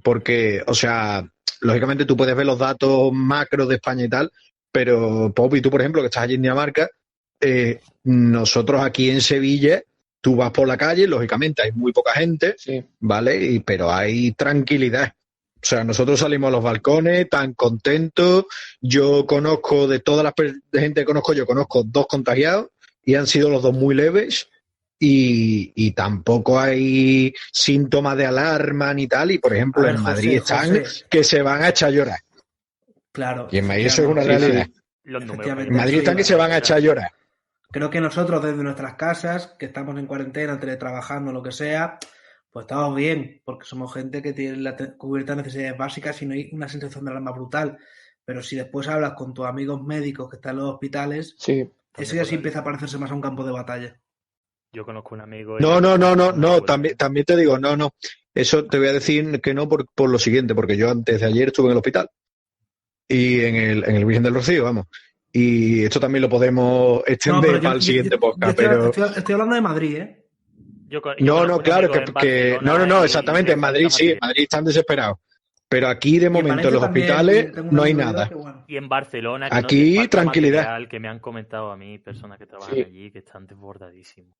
porque, o sea, lógicamente tú puedes ver los datos macros de España y tal, pero Popi, tú por ejemplo, que estás allí en Dinamarca, nosotros aquí en Sevilla, tú vas por la calle, lógicamente hay muy poca gente, Sí, ¿vale? Pero hay tranquilidad. O sea, nosotros salimos a los balcones tan contentos. Yo conozco, de todas las gente que conozco, yo conozco 2 contagiados y han sido los 2 muy leves y tampoco hay síntomas de alarma ni tal. Y, por A ejemplo, ver, en Madrid José, están que se van a echar a llorar. claro, Y en Madrid eso es una sí, realidad. sí. Los números que efectivamente, En Madrid eso están iba. que se van a echar a llorar. Creo que nosotros desde nuestras casas, que estamos en cuarentena, teletrabajando, lo que sea, pues estamos bien, porque somos gente que tiene cubiertas necesidades básicas y no hay una sensación de alarma brutal. Pero si después hablas con tus amigos médicos que están en los hospitales, Sí, eso ya sí empieza a parecerse más a un campo de batalla. Yo conozco un amigo... No, también te digo, no. Eso te voy a decir que no por lo siguiente, porque yo antes de ayer estuve en el hospital y en el Virgen del Rocío, vamos. Y esto también lo podemos No, pero extender para el siguiente podcast, pero... estoy hablando de Madrid, ¿eh? Yo No, conozco un claro, amigo en Barcelona no, y exactamente, en les Madrid falta sí, en material. Madrid están desesperados. Pero aquí, de Y en momento, en Valencia los también hospitales tengo un no hay amigo yo nada. que, bueno, Y en Barcelona, que no Aquí, les falta tranquilidad. material, que me han comentado a mí, personas que trabajan sí. allí, que están desbordadísimos.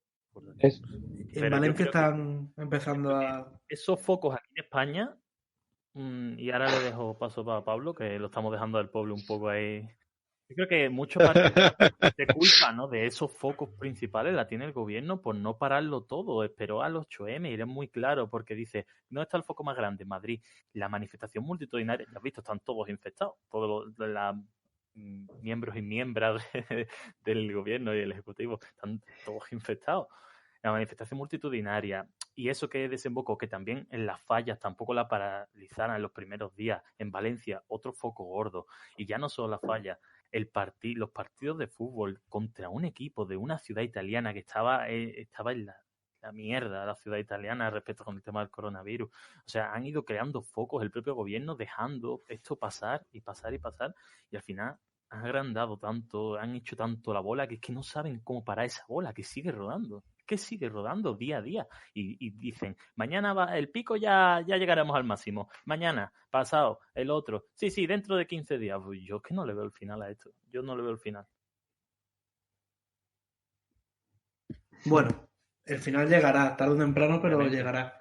Es, en Pero yo Valencia creo que están empezando a... esos focos aquí en España, y ahora le dejo paso para Pablo, que lo estamos dejando al pueblo un poco ahí. Yo creo que mucho parte de culpa, ¿no? De esos focos principales la tiene el gobierno por no pararlo todo. Esperó a los 8M y era muy claro porque dice, ¿dónde está el foco más grande? En Madrid. La manifestación multitudinaria, ya has visto, están todos infectados. Todos los miembros y miembros del gobierno y el ejecutivo están todos infectados. La manifestación multitudinaria y eso que desembocó, que también en las fallas tampoco la paralizaran en los primeros días. En Valencia, otro foco gordo. Y ya no solo las fallas, los partidos de fútbol contra un equipo de una ciudad italiana que estaba en la mierda, la ciudad italiana respecto con el tema del coronavirus. O sea, han ido creando focos el propio gobierno, dejando esto pasar y pasar y pasar, y al final han agrandado tanto, han hecho tanto la bola que es que no saben cómo parar esa bola, que sigue rodando día a día. Y dicen, mañana va el pico, ya llegaremos al máximo. Mañana, pasado, el otro. Sí, dentro de 15 días. Pues yo es que no le veo el final a esto. Yo no le veo el final. Bueno, el final llegará, tarde o temprano, pero Obviamente. llegará.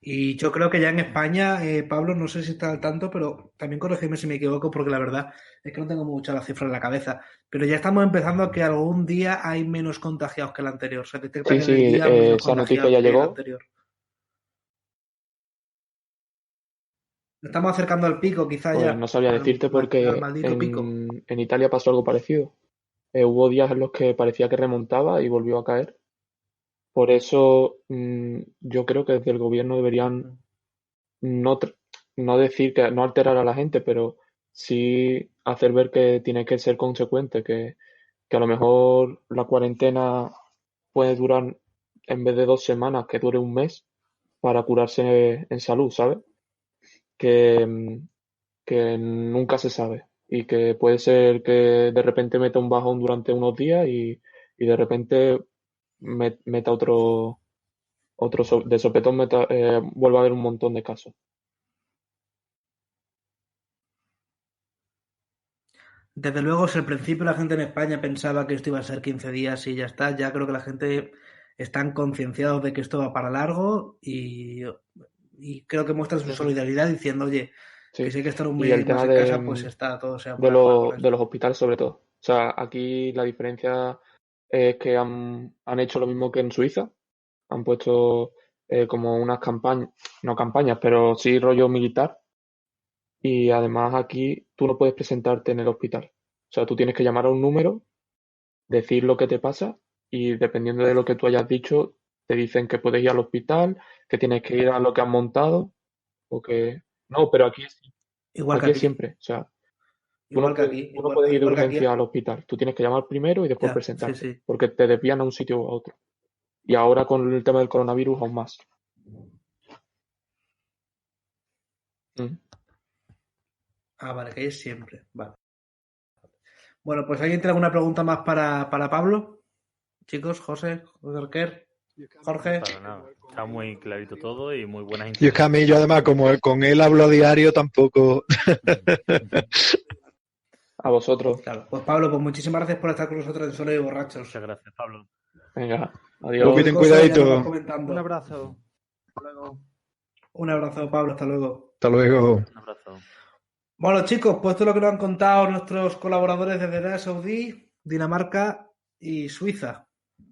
Y yo creo que ya en España, Pablo, no sé si está al tanto, pero también corrígeme si me equivoco, porque la verdad es que no tengo mucha la cifra en la cabeza. Pero ya estamos empezando a que algún día hay menos contagiados que el anterior. Se detecta sí, en el día menos esa noticia contagiados ya que el llegó. anterior. Nos estamos acercando al pico, quizá Pues ya. no sabría decirte Al porque maldito pico. en Italia pasó algo parecido. Hubo días en los que parecía que remontaba y volvió a caer. Por eso yo creo que desde el gobierno deberían no, no decir que no alterar a la gente, pero sí hacer ver que tiene que ser consecuente, que a lo mejor la cuarentena puede durar, en vez de 2 semanas, que dure un mes para curarse en salud, ¿sabes? Que nunca se sabe y que puede ser que de repente meta un bajón durante unos días y de repente meta de sopetón vuelva a haber un montón de casos. Desde luego, si al principio la gente en España pensaba que esto iba a ser 15 días y ya está, ya creo que la gente están concienciados de que esto va para largo y creo que muestran su solidaridad diciendo, oye, que Sí. si hay que estar un Y mes el más tema en casa, pues está, todo sea de, para de esto. los hospitales sobre todo. O sea, aquí la diferencia es que han hecho lo mismo que en Suiza. Han puesto como unas campañas, no campañas, pero sí rollo militar. Y además aquí tú no puedes presentarte en el hospital. O sea, tú tienes que llamar a un número, decir lo que te pasa y dependiendo de lo que tú hayas dicho, te dicen que puedes ir al hospital, que tienes que ir a lo que han montado o que... No, pero Igual que aquí es aquí, siempre. O sea, igual que aquí, tú no puedes ir de igual que aquí. urgencia al hospital. Tú tienes que llamar primero y después Ya, sí, presentarte, sí. porque te desvían a un sitio u a otro. Y ahora con el tema del coronavirus aún más. Mm. Ah, vale, que es siempre. Vale. Bueno, pues ¿alguien tiene alguna pregunta más para Pablo? Chicos, José, Kerr. Jorge. Para nada. Está muy clarito todo y muy buenas Y es que a mí, yo además, como con él hablo a diario, tampoco... A vosotros. Claro, pues Pablo, pues muchísimas gracias por estar con nosotros en Solo y Borrachos. Muchas gracias, Pablo. Venga, adiós. Lupi, ten Cualquier cosa ya cuidadito. lo vamos comentando. Un abrazo. Hasta luego. Un abrazo, Pablo, hasta luego. Hasta luego. Un abrazo. Bueno, chicos, pues esto es lo que nos han contado nuestros colaboradores desde Arabia Saudí, Dinamarca y Suiza.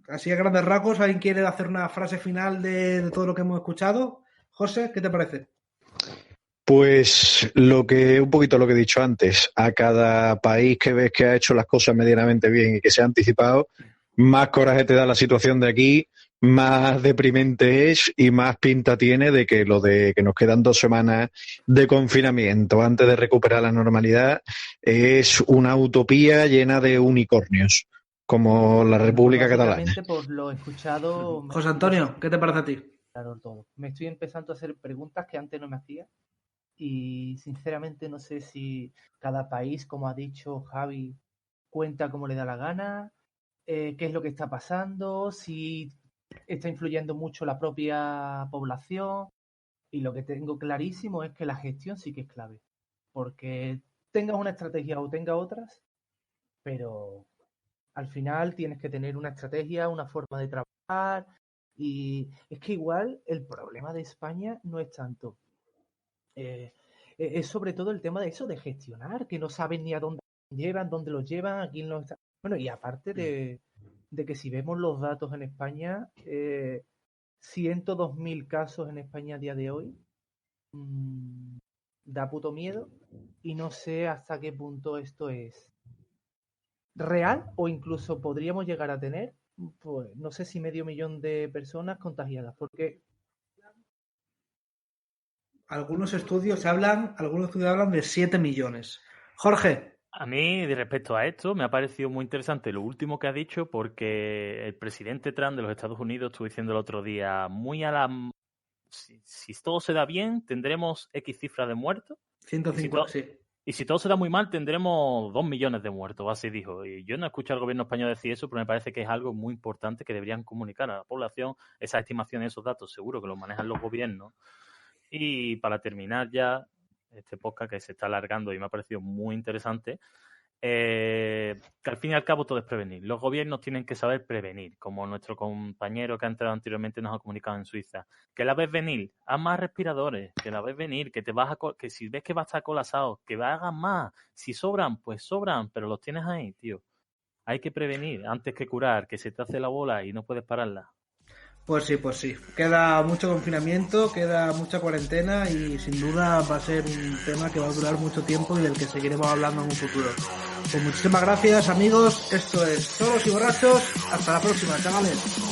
Así a grandes rasgos, ¿alguien quiere hacer una frase final de todo lo que hemos escuchado? José, ¿qué te parece? Pues un poquito lo que he dicho antes, a cada país que ves que ha hecho las cosas medianamente bien y que se ha anticipado, más coraje te da la situación de aquí, más deprimente es y más pinta tiene de que lo de que nos quedan 2 semanas de confinamiento antes de recuperar la normalidad es una utopía llena de unicornios, como la República Catalana. Básicamente, por lo escuchado... José Antonio, ¿qué te parece a ti? Claro, todo. Me estoy empezando a hacer preguntas que antes no me hacía y sinceramente no sé si cada país, como ha dicho Javi, cuenta como le da la gana, qué es lo que está pasando, si está influyendo mucho la propia población, y lo que tengo clarísimo es que la gestión sí que es clave, porque tengas una estrategia o tengas otras, pero al final tienes que tener una estrategia, una forma de trabajar. Y es que igual el problema de España no es tanto. Es sobre todo el tema de eso, de gestionar, que no saben ni a dónde llevan, dónde los llevan, a quién los está... Bueno, y aparte de que si vemos los datos en España, 102.000 casos en España a día de hoy, da puto miedo y no sé hasta qué punto esto es real o incluso podríamos llegar a tener, pues no sé si 500.000 de personas contagiadas, porque Algunos estudios hablan de 7 millones. Jorge. A mí, respecto a esto, me ha parecido muy interesante lo último que ha dicho, porque el presidente Trump de los Estados Unidos estuvo diciendo el otro día, si todo se da bien, tendremos X cifra de muertos. 150, sí. Y si todo se da muy mal, tendremos 2 millones de muertos, así dijo. Y yo no escucho al gobierno español decir eso, pero me parece que es algo muy importante que deberían comunicar a la población, esas estimaciones, esos datos, seguro que los manejan los gobiernos. Y para terminar ya, este podcast que se está alargando y me ha parecido muy interesante, que al fin y al cabo todo es prevenir. Los gobiernos tienen que saber prevenir, como nuestro compañero que ha entrado anteriormente nos ha comunicado en Suiza. Que la ves venir, haz más respiradores, que la ves venir, que que si ves que va a estar colapsado, que hagas más. Si sobran, pues sobran, pero los tienes ahí, tío. Hay que prevenir antes que curar, que se te hace la bola y no puedes pararla. Pues sí. Queda mucho confinamiento, queda mucha cuarentena y sin duda va a ser un tema que va a durar mucho tiempo y del que seguiremos hablando en un futuro. Pues muchísimas gracias, amigos. Esto es Solos y Borrachos. Hasta la próxima, chavales.